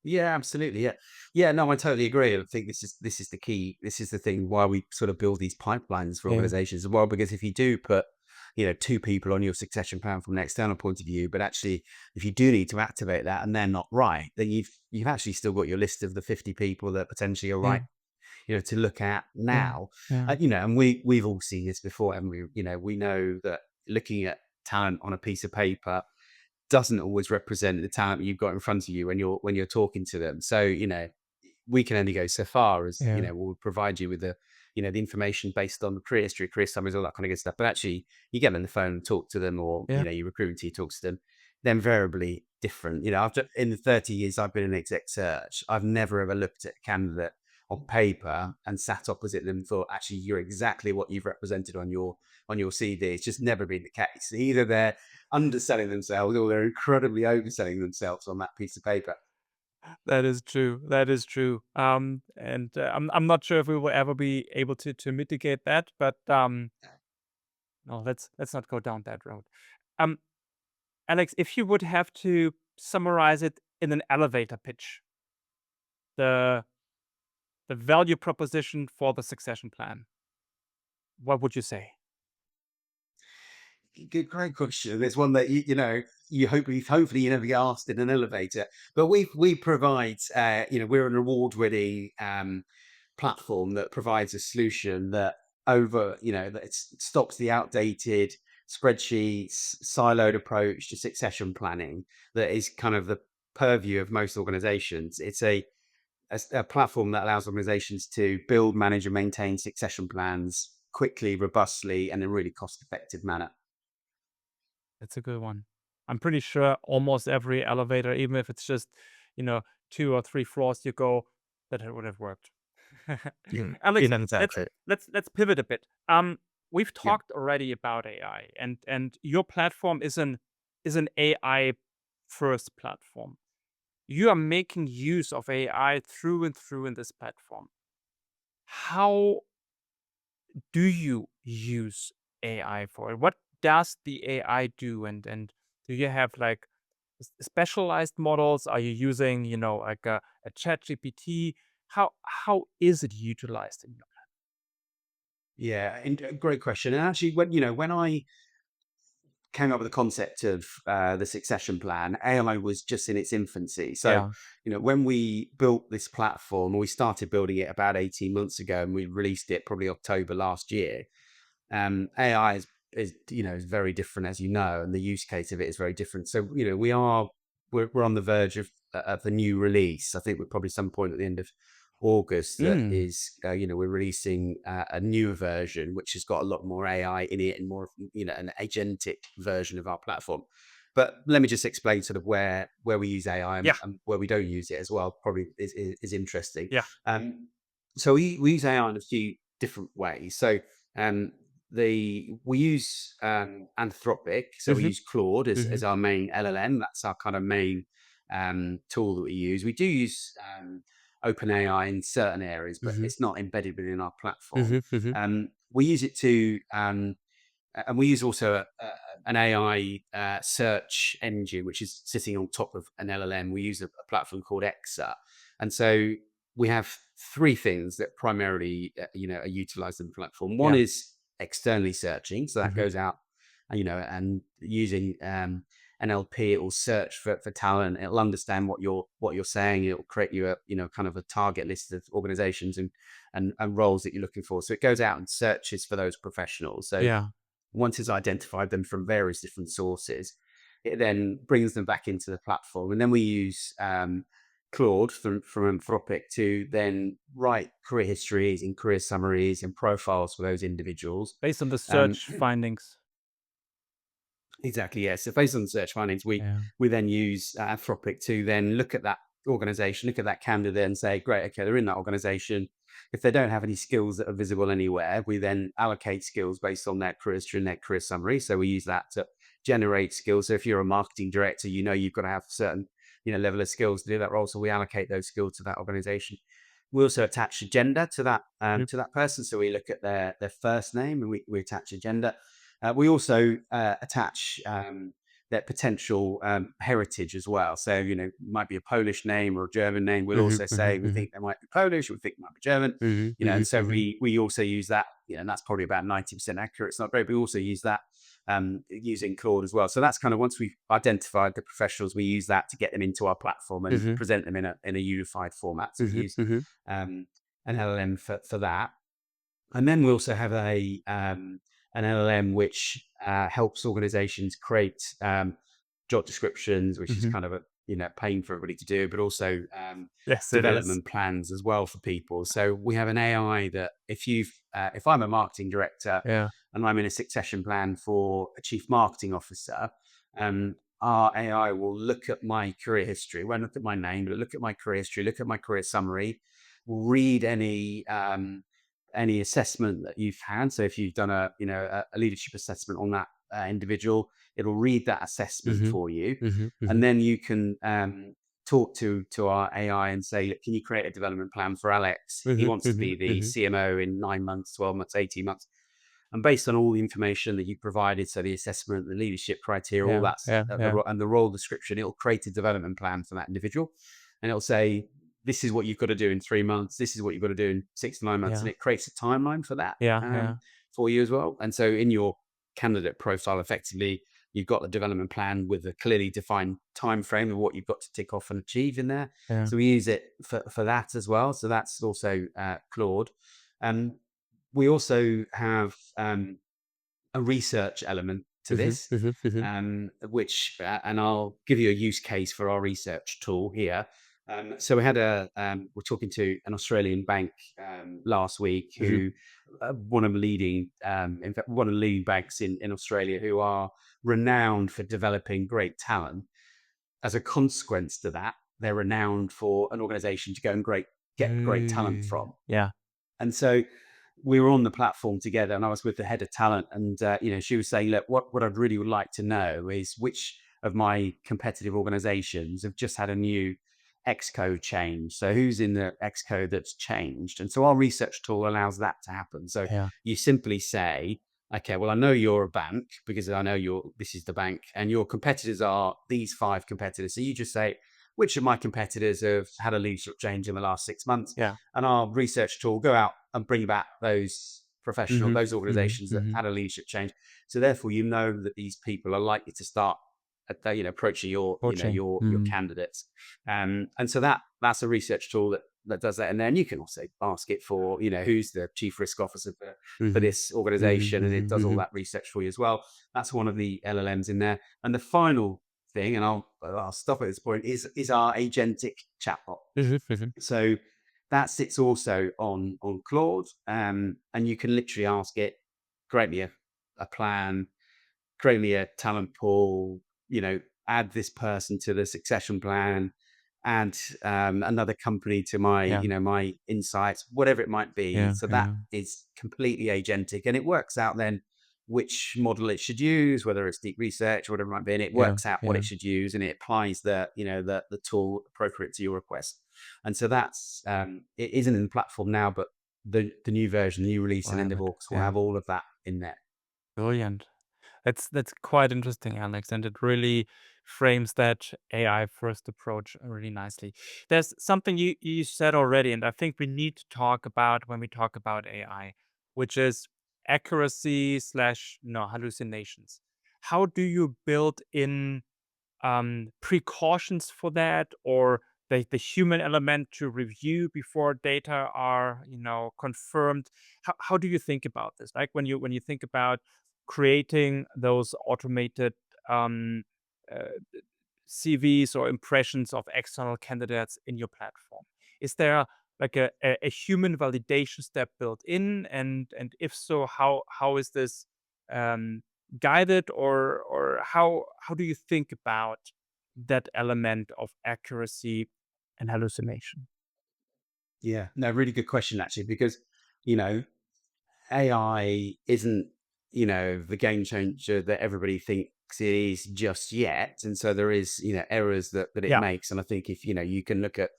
Yeah, absolutely. Yeah. Yeah, no, I totally agree. I think this is the key. This is the thing why we sort of build these pipelines for Yeah. organizations as well. Because if you do put, two people on your succession plan from an external point of view, but actually if you do need to activate that and they're not right, then you've actually still got your list of the 50 people that potentially are Yeah. right, to look at Yeah. now. Yeah. And we've all seen this before, and we know that looking at talent on a piece of paper doesn't always represent the talent you've got in front of you when you're talking to them. So, we can only go so far as, Yeah. we'll provide you with the information based on the career history, career summaries, all that kind of good stuff. But actually you get on the phone and talk to them, or, Yeah. your recruiting team talks to them, they're invariably different. After in the 30 years I've been in exec search, I've never ever looked at a candidate on paper and sat opposite them and thought, actually, you're exactly what you've represented on your CD. It's just never been the case. Either they're underselling themselves or they're incredibly overselling themselves on that piece of paper. That is true. That is true. And I'm not sure if we will ever be able to mitigate that, but no, let's not go down that road. Um, Alex, if you would have to summarize it in an elevator pitch, the the value proposition for the succession plan? What would you say? Good, great question. It's one that hopefully you never get asked in an elevator. But we provide we're an award-winning platform that provides a solution that that it stops the outdated spreadsheets, siloed approach to succession planning that is kind of the purview of most organizations. It's a platform that allows organizations to build, manage, and maintain succession plans quickly, robustly, and in a really cost-effective manner. That's a good one. I'm pretty sure almost every elevator, even if it's just, you know, 2 or 3 floors you go, that it would have worked. Yeah, Alex, yeah, let's exactly. let's pivot a bit. We've Yeah. talked already about AI, and your platform is an AI first platform. You are making use of AI through and through in this platform. How do you use AI for it? What does the AI do? And do you have like specialized models? Are you using, like a chat GPT? How is it utilized in your Yeah, and great question. And actually, when I came up with the concept of the succession plan, AI was just in its infancy. So, Yeah. when we built this platform, we started building it about 18 months ago, and we released it probably October last year. AI is very different, as you know, and the use case of it is very different. So we're on the verge of the new release. I think we're probably some point at the end of August that Mm, is we're releasing a newer version which has got a lot more AI in it and more an agentic version of our platform. But let me just explain sort of where we use AI yeah, and where we don't use it as well. Probably is interesting. yeah. So we use AI in a few different ways. So um, we use Anthropic, so we Mm-hmm, use Claude mm-hmm, as our main LLM. That's our kind of main tool that we use. We do use OpenAI in certain areas, but mm-hmm, it's not embedded within our platform. mm-hmm, mm-hmm. We use it to and we use also an AI search engine, which is sitting on top of an LLM. We use a platform called Exa, and so we have three things that primarily, are utilized in the platform. One Yeah. is externally searching, so that Mm-hmm. goes out, and using NLP, it will search for talent. It'll understand what you're saying. It'll create you a kind of a target list of organizations and roles that you're looking for. So it goes out and searches for those professionals. So Yeah. once it's identified them from various different sources, it then brings them back into the platform. And then we use Claude from Anthropic to then write career histories and career summaries and profiles for those individuals. Based on the Um, search findings. Exactly, yes. So based on the search findings, Yeah. we then use Anthropic to then look at that organization, look at that candidate and say, great, okay, they're in that organization. If they don't have any skills that are visible anywhere, we then allocate skills based on their career history and their career summary. So we use that to generate skills. So if you're a marketing director, you've got to have a certain, level of skills to do that role. So we allocate those skills to that organization. We also attach a gender Mhm. to that person. So we look at their first name and we attach a gender. We also attach their potential heritage as well. So, might be a Polish name or a German name. We'll Mhm, also mhm, say we mhm, think they might be Polish, we think they might be German, mhm, and mhm, so mhm. we also use that, and that's probably about 90% accurate. It's not great, but we also use that using Claude as well. So that's kind of once we've identified the professionals, we use that to get them into our platform and Mhm, present them in a unified format. So we mhm, use mhm, an LLM for that. And then we also have an LLM which helps organizations create job descriptions, which is mhm. kind of a pain for everybody to do, but also Yes, it is. development plans as well for people. So we have an AI that if I'm a marketing director Yeah. and I'm in a succession plan for a chief marketing officer, our AI will look at my career history, won't look at my name, but look at my career history, look at my career summary, will read any assessment that you've had. So if you've done a leadership assessment on that individual, it'll read that assessment Mhm, for you, mhm, and mhm, then you can talk to our AI and say, look, can you create a development plan for Alex? He mhm, wants to mhm, be the mhm. CMO in 9 months, 12 months, 18 months. And based on all the information that you provided, so the assessment, the leadership criteria, all Yeah, that's yeah, yeah. and the role description, it'll create a development plan for that individual, and it'll say this is what you've got to do in 3 months. This is what you've got to do in 6 to 9 months. And Yeah. it creates a timeline for that Yeah. Yeah. for you as well. And so in your candidate profile, effectively, you've got the development plan with a clearly defined time frame of what you've got to tick off and achieve in there. Yeah. So we use it for that as well. So that's also Claude. We also have a research element to this, which, and I'll give you a use case for our research tool here. So we had we're talking to an Australian bank last week who one of the leading, in fact, one of the leading banks in Australia who are renowned for developing great talent. As a consequence to that, they're renowned for an organization to go and get great talent from. Yeah. And so we were on the platform together, and I was with the head of talent, and she was saying, "Look, what I'd really would like to know is which of my competitive organisations have just had a new Xcode change. So who's in the Xcode that's changed?" And so our research tool allows that to happen. So Yeah. you simply say, "Okay, well, I know you're a bank because I know this is the bank, and your competitors are these 5 competitors." So you just say, which of my competitors have had a leadership change in the last 6 months? Yeah. And our research tool go out and bring back those those organizations that had a leadership change. So therefore, you know that these people are likely to start approaching Coaching. your candidates. And so that's a research tool that does that. And then you can also ask it for, who's the chief risk officer for this organization, and it does all that research for you as well. That's one of the LLMs in there. And the final thing, and I'll stop at this point, is our agentic chatbot. So that sits also on Claude, and you can literally ask it, create me a plan, create me a talent pool, add this person to the succession plan, add another company to my Yeah. my insights, whatever it might be. Yeah. So that Yeah. is completely agentic, and it works out then which model it should use, whether it's deep research or whatever it might be, and it Yeah. works out what Yeah. it should use, and it applies the tool appropriate to your request. And so that's it isn't in the platform now, but the new version, the new release We'll in end have of it. August will Yeah. have all of that in there. Brilliant. That's quite interesting, Alex, and it really frames that AI first approach really nicely. There's something you said already, and I think we need to talk about when we talk about AI, which is accuracy slash hallucinations. How do you build in precautions for that, or the human element to review before data are confirmed? How do you think about this, like when you think about creating those automated um, uh, CVs or impressions of external candidates in your platform? Is there like a human validation step built in, and if so, how is this um, guided, or how do you think about that element of accuracy and hallucination? Yeah, no, really good question actually, because you know AI isn't, the game changer that everybody thinks it is just yet. And so there is, errors that it Yeah. makes. And I think if, you can look at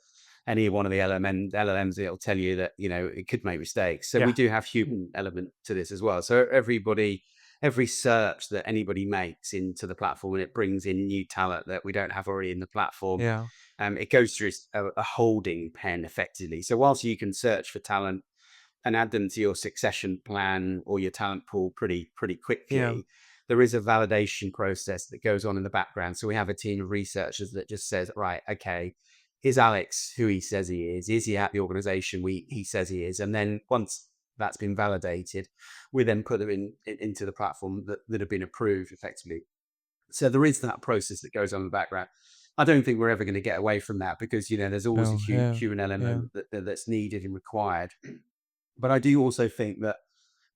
any one of the LLMs, it'll tell you that, it could make mistakes. So we Yeah. do have human element to this as well. So every search that anybody makes into the platform, and it brings in new talent that we don't have already in the platform, Yeah. it goes through a holding pen effectively. So whilst you can search for talent and add them to your succession plan or your talent pool pretty Yeah. quickly, there is a validation process that goes on in the background. So we have a team of researchers that just says, right, okay, is Alex who he says he is? Is he at the organization he says he is? And then once that's been validated, we then put them into the platform that have been approved effectively. So there is that process that goes on in the background. I don't think we're ever going to get away from that, because there's always a No. Yeah. human Yeah. element that's needed and required. But I do also think that,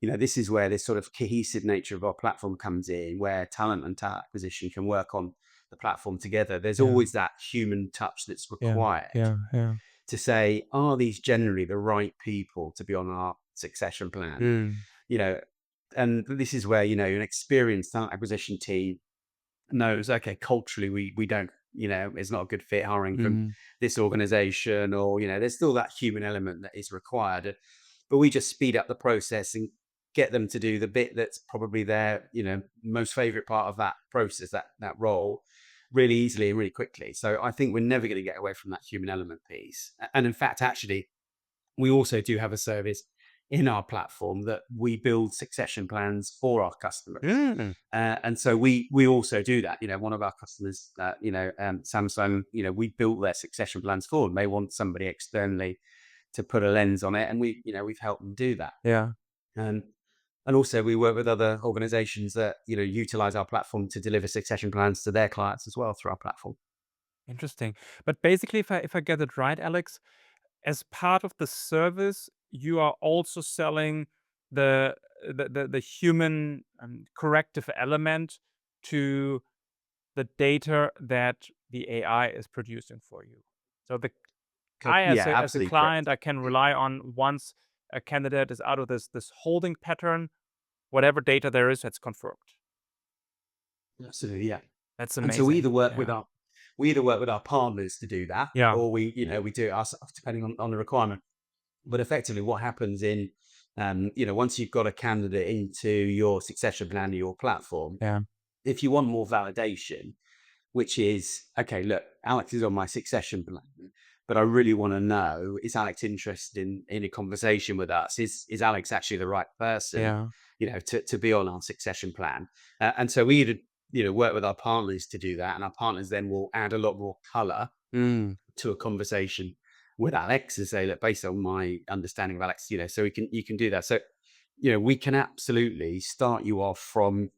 this is where this sort of cohesive nature of our platform comes in, where talent and talent acquisition can work on the platform together. There's Yeah. always that human touch that's Yeah. required Yeah. Yeah. to say, are these generally the right people to be on our succession plan? Mm. You know, and this is where, an experienced talent acquisition team knows, okay, culturally we don't, it's not a good fit hiring from Mm. this organization, or there's still that human element that is required, but we just speed up the process and get them to do the bit that's probably their most favorite part of that process, that role. really easily and really quickly. So I think we're never going to get away from that human element piece. And in fact, actually, we also do have a service in our platform that we build succession plans for our customers. Mm. And so we also do that. One of our customers, Samsung, we built their succession plans for them. They want somebody externally to put a lens on it, and we've helped them do that. Yeah. And and also we work with other organizations that utilize our platform to deliver succession plans to their clients as well through our platform. Interesting. But basically, if I get it right, Alex, as part of the service, you are also selling the the human corrective element to the data that the AI is producing for you. So I, as Yeah, a absolutely correct. client, I can rely on once a candidate is out of this holding pattern, whatever data there is, it's confirmed. Absolutely, yeah. That's And so we amazing. either work with Yeah. our partners to do that, Yeah. or we do it ourselves depending on the requirement. But effectively, what happens once you've got a candidate into your succession plan or your platform, Yeah. if you want more validation, which is, okay, look, Alex is on my succession plan, but I really want to know, is Alex interested in a conversation with us? Is Alex actually the right person, Yeah. to be on our succession plan? And so we either, work with our partners to do that, and our partners then will add a lot more color Mm. to a conversation with Alex and say, look, based on my understanding of Alex, so you can do that. So, we can absolutely start you off from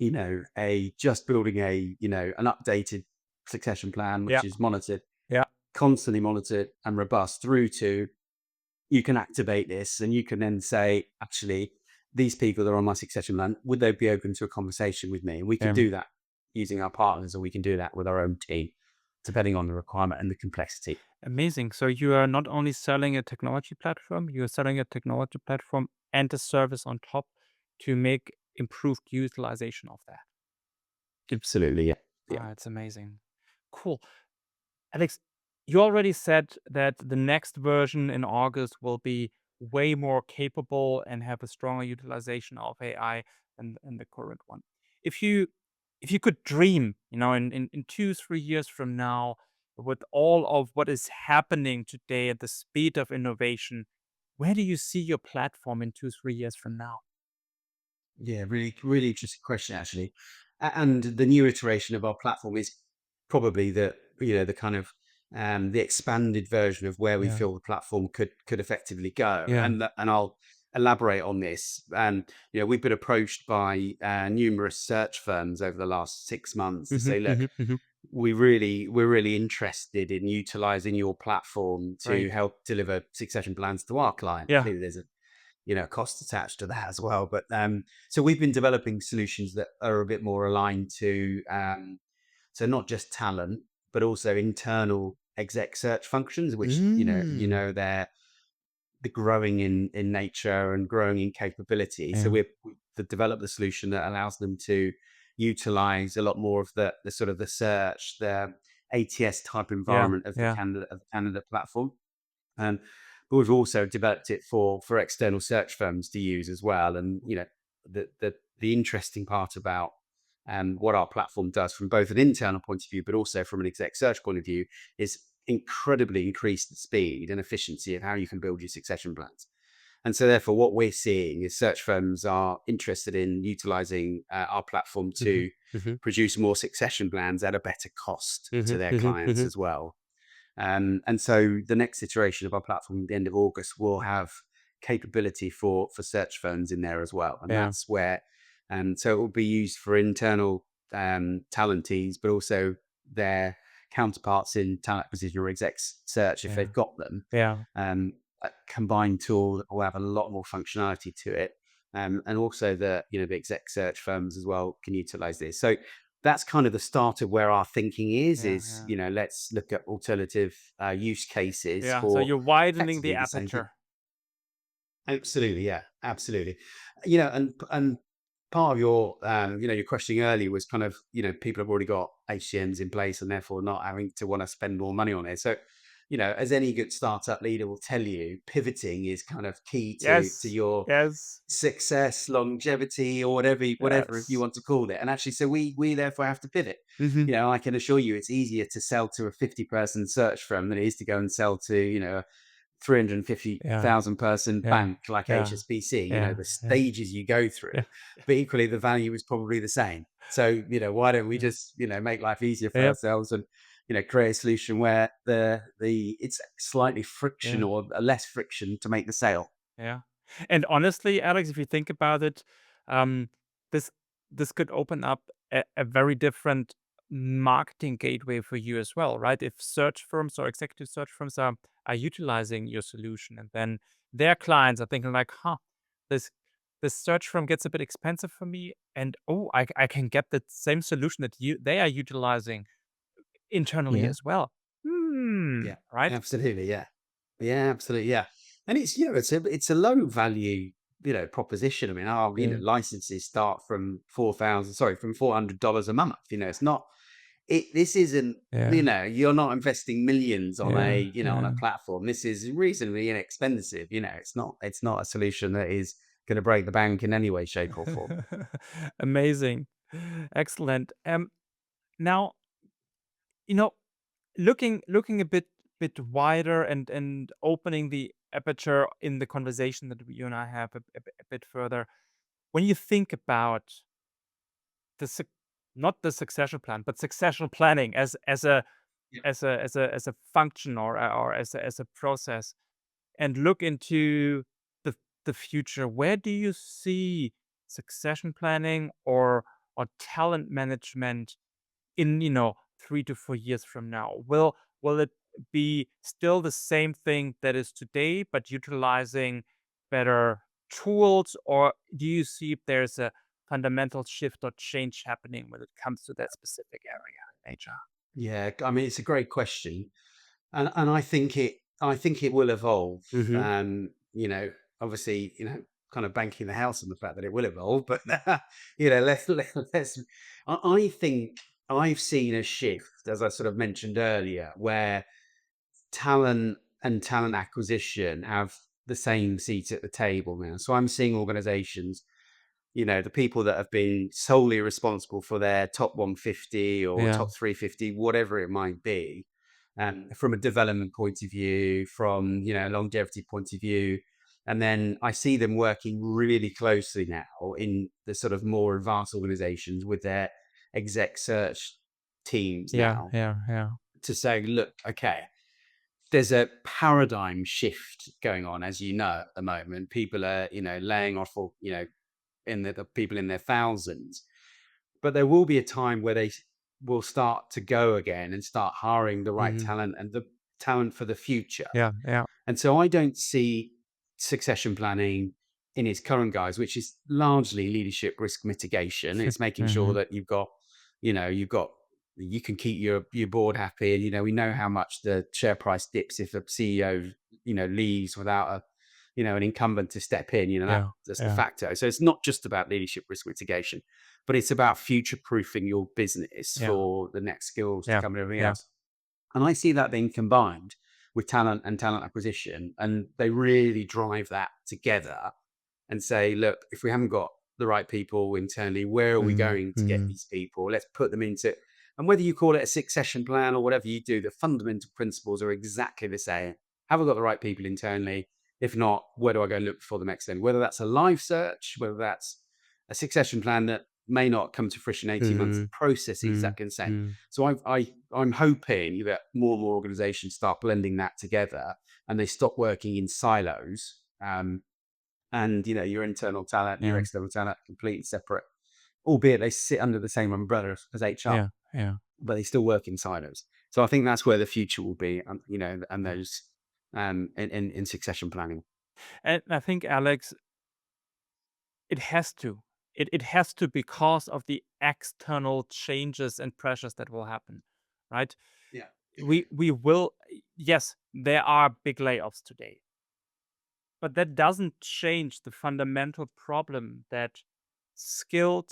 a just building an updated succession plan, Yeah. which is monitored, Yeah. constantly monitored and robust, through to you can activate this and you can then say, actually, these people that are on my succession plan, would they be open to a conversation with me? And we can Yeah. do that using our partners, or we can do that with our own team, depending on the requirement and the complexity. Amazing. So you are not only selling a technology platform, you are selling a technology platform and a service on top to make improved utilization of that. Absolutely. Yeah. Yeah. Ah, it's amazing. Cool. Alex, you already said that the next version in August will be way more capable and have a stronger utilization of AI than the current one. If you if you could dream, in 2, 3 years from now, with all of what is happening today at the speed of innovation, where do you see your platform in 2, 3 years from now? Yeah, really, really interesting question, actually. And the new iteration of our platform is probably the kind of the expanded version of where we Yeah. feel the platform could effectively go. Yeah. And I'll elaborate on this. We've been approached by numerous search firms over the last 6 months to Hmm. say, look, Hmm. Hmm. we're really interested in utilizing your platform to Right. help deliver succession plans to our client. Yeah. Clearly, there's a cost attached to that as well. But so we've been developing solutions that are a bit more aligned to so not just talent, but also internal exec search functions, which Mm. they're growing in nature and growing in capability. So Yeah. we've developed the solution that allows them to utilize a lot more of the sort of the search, the ATS type Yeah. environment of Yeah. the candidate platform. Um, but we've also developed it for external search firms to use as well. And the interesting part about what our platform does from both an internal point of view, but also from an exec search point of view, is incredibly increase the speed and efficiency of how you can build your succession plans. And so, therefore, what we're seeing is search firms are interested in utilizing our platform Mhm, to mhm, produce more succession plans at a better cost to mhm, their mhm, clients mhm. as well. And so the next iteration of our platform at the end of August will have capability for search firms in there as well. And Yeah, that's where, so it will be used for internal talent teams, but also their counterparts in talent acquisition or exec search if yeah, they've got them. yeah, A combined tool that will have a lot more functionality to it. And also the exec search firms as well can utilize this. So that's kind of the start of where our thinking yeah, is, yeah. let's look at alternative use cases Yeah, so for you're widening the effectively the same thing. aperture. Absolutely, yeah, absolutely. And part of your questioning earlier was kind of, people have already got HCMs in place and therefore not having to want to spend more money on it. So, as any good startup leader will tell you, pivoting is kind of key to Yes. your Yes. success, longevity, or whatever you Yes. want to call it. And actually, so we therefore have to pivot. Hmm. I can assure you, it's easier to sell to a 50-person search firm than it is to go and sell to a Yeah. 350,000 person Yeah. bank like Yeah. HSBC. Yeah. The Yeah. stages you go through, Yeah. but equally the value is probably the same. So why don't we Yeah. just make life easier for Yep. ourselves and create a solution where the it's slightly friction Yeah. or less friction to make the sale. Yeah. And honestly, Alex, if you think about it, um, this this could open up a very different marketing gateway for you as well, right? If search firms or executive search firms are utilizing your solution, and then their clients are thinking like, huh, this this search firm gets a bit expensive for me, and oh, I can get the same solution that they are utilizing internally Yeah. as well. Yeah, Right? absolutely. Yeah. Yeah, absolutely. Yeah. And it's a low value, proposition. I mean, our, Yeah. licenses start from $400 a month. It's not, this isn't, Yeah. you're not investing millions on Yeah. on a Yeah. platform. This is reasonably inexpensive. It's not a solution that is going to break the bank in any way, shape or form. Amazing. Excellent. Now, you know, looking a bit wider and opening the aperture in the conversation that you and I have a bit further. When you think about the not the succession plan, but succession planning Yeah. as a function or as a process, and look into the future, where do you see succession planning or talent management in 3 to 4 years from now? Will it be still the same thing that is today, but utilizing better tools, or do you see if there's a fundamental shift or change happening when it comes to that specific area in HR? Yeah. I mean, it's a great question. And I think it will evolve. Hmm. Obviously, kind of banking the house on the fact that it will evolve, but let's I think I've seen a shift, as I sort of mentioned earlier, where talent and talent acquisition have the same seat at the table now. So I'm seeing organizations, the people that have been solely responsible for their top 150 or Yeah, top 350, whatever it might be, from a development point of view, from a longevity point of view. And then I see them working really closely now in the sort of more advanced organizations with their exec search teams yeah, now yeah, yeah, to say, look, okay, there's a paradigm shift going on, as at the moment. People are, laying off, or, in the people in their thousands. But there will be a time where they will start to go again and start hiring the right hmm, talent and the talent for the future. yeah, yeah, And so I don't see succession planning in its current guise, which is largely leadership risk mitigation. It's making sure hmm, that you can keep your board happy. And we know how much the share price dips if a CEO leaves without an incumbent to step in. yeah, That's the yeah, factor. So it's not just about leadership risk mitigation, but it's about future proofing your business yeah, for the next skills to yeah, come and everything yeah, else. And I see that being combined with talent and talent acquisition. And they really drive that together and say, look, if we haven't got the right people internally, where are we hmm, going to get hmm, these people? Let's put them into, and whether you call it a succession plan or whatever you do, the fundamental principles are exactly the same. Have I got the right people internally? If not, where do I go look for them externally? Whether that's a live search, whether that's a succession plan that may not come to fruition in 18 months, the hmm, process is hmm, exactly the same. hmm, So I'm hoping that more and more organizations start blending that together and they stop working in silos. And your internal talent and your yeah, external talent are completely separate, albeit they sit under the same umbrella as HR, yeah, yeah, but they still work in silos. So I think that's where the future will be, and yeah. those in succession planning. And I think, Alex, it has to. It has to, because of the external changes and pressures that will happen, right? Yeah. We will, yes, there are big layoffs today, but that doesn't change the fundamental problem that skilled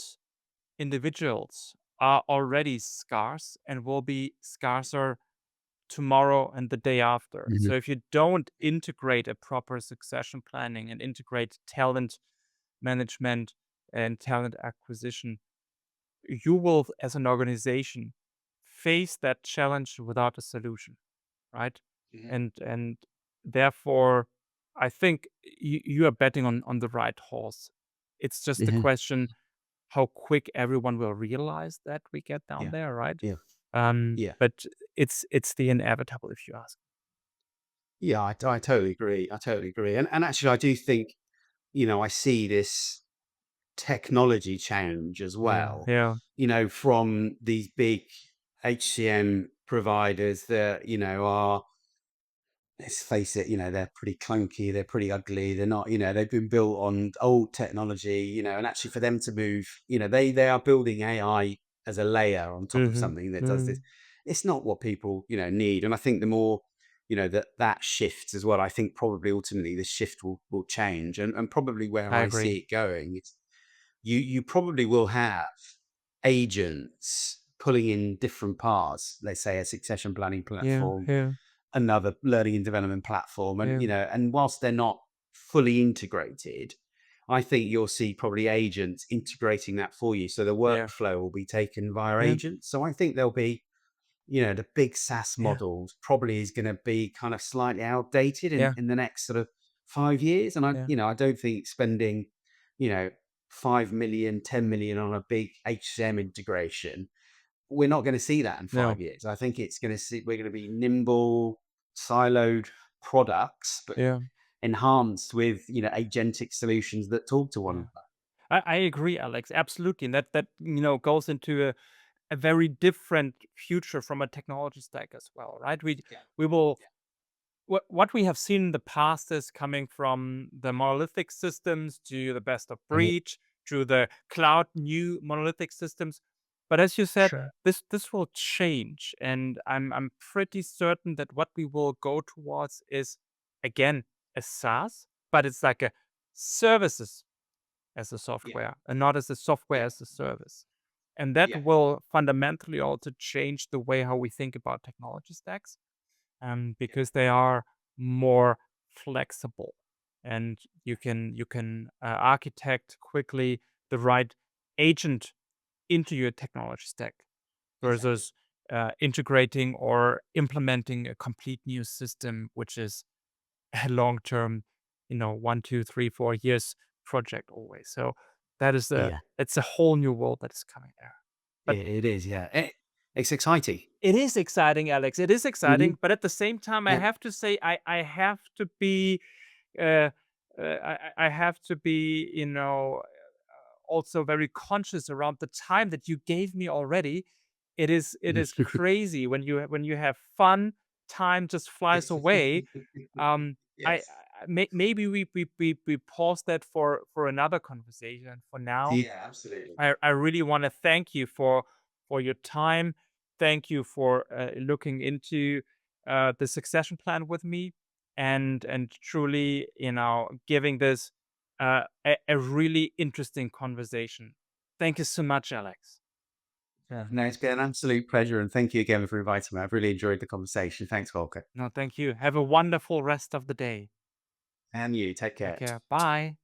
individuals are already scarce and will be scarcer tomorrow and the day after. Mhm. So if you don't integrate a proper succession planning and integrate talent management and talent acquisition, you will, as an organization, face that challenge without a solution, right? Mhm. And therefore, I think you are betting on the right horse. It's just a Mhm. question how quick everyone will realize that we get down Yeah. there, right? Yeah. Yeah. But it's the inevitable, if you ask. Yeah, I totally agree. I totally agree. And actually, I do think, I see this technology change as Yeah, well, yeah. from these big HCM providers that, are, let's face it, they're pretty clunky, they're pretty ugly, they're not, they've been built on old technology, and actually for them to move, they are building AI as a layer on top of Mhm, something that does this. mhm. It's not what people, need. And I think the more, that shifts as well, I think probably ultimately this shift will change. And probably where I I see agree. it going, it's you probably will have agents pulling in different parts, let's say a succession planning Yeah, platform, yeah, another learning and development platform, and yeah, and whilst they're not fully integrated, I think you'll see probably agents integrating that for you, so the yeah, workflow will be taken via yeah, agents. So I think there'll be, the big SaaS yeah, models probably is going to be kind of slightly outdated in yeah, in the next sort of 5 years. And yeah. I don't think spending, you know 5 million, 10 million on a big HCM integration, we're not going to see that in No, 5 years. I think we're going to be nimble, siloed products, but yeah, enhanced with, agentic solutions that talk to one yeah. another. I agree, Alex, absolutely. And that goes into a very different future from a technology stack as well, right? Yeah. We will Yeah. what we have seen in the past is coming from the monolithic systems to the best of Mhm. breed to the cloud new monolithic systems. But as you said, Sure. this will change, and I'm pretty certain that what we will go towards is again a SaaS, but it's like a services as a Yeah. software and not as a software Yeah. as a service. And that Yeah. will fundamentally also change the way how we think about technology stacks, Yeah. because they are more flexible, and you can architect quickly the right agent into your technology stack Exactly. versus integrating or implementing a complete new system, which is a long term, 1, 2, 3, 4 years project always. So that is Yeah. it's a whole new world that is coming there. But It is. Yeah. It's exciting. it is exciting, Alex. It is Hmm. exciting, but at the same time, I Yeah. have to say, I have to be, uh, I have to be, also very conscious around the time that you gave me already. It is crazy when you have fun. Time just flies away. Um, Yes. maybe we pause that for another conversation. For now, Yeah. Absolutely. I really want to thank you for your time. Thank you for looking into the succession plan with me, and truly, giving this a really interesting conversation. Thank you so much, Alex. Yeah. No, it's been an absolute pleasure, and thank you again for inviting me. I've really enjoyed the conversation. Thanks, Volker. No, thank you. Have a wonderful rest of the day. And you take Take care. care. Bye.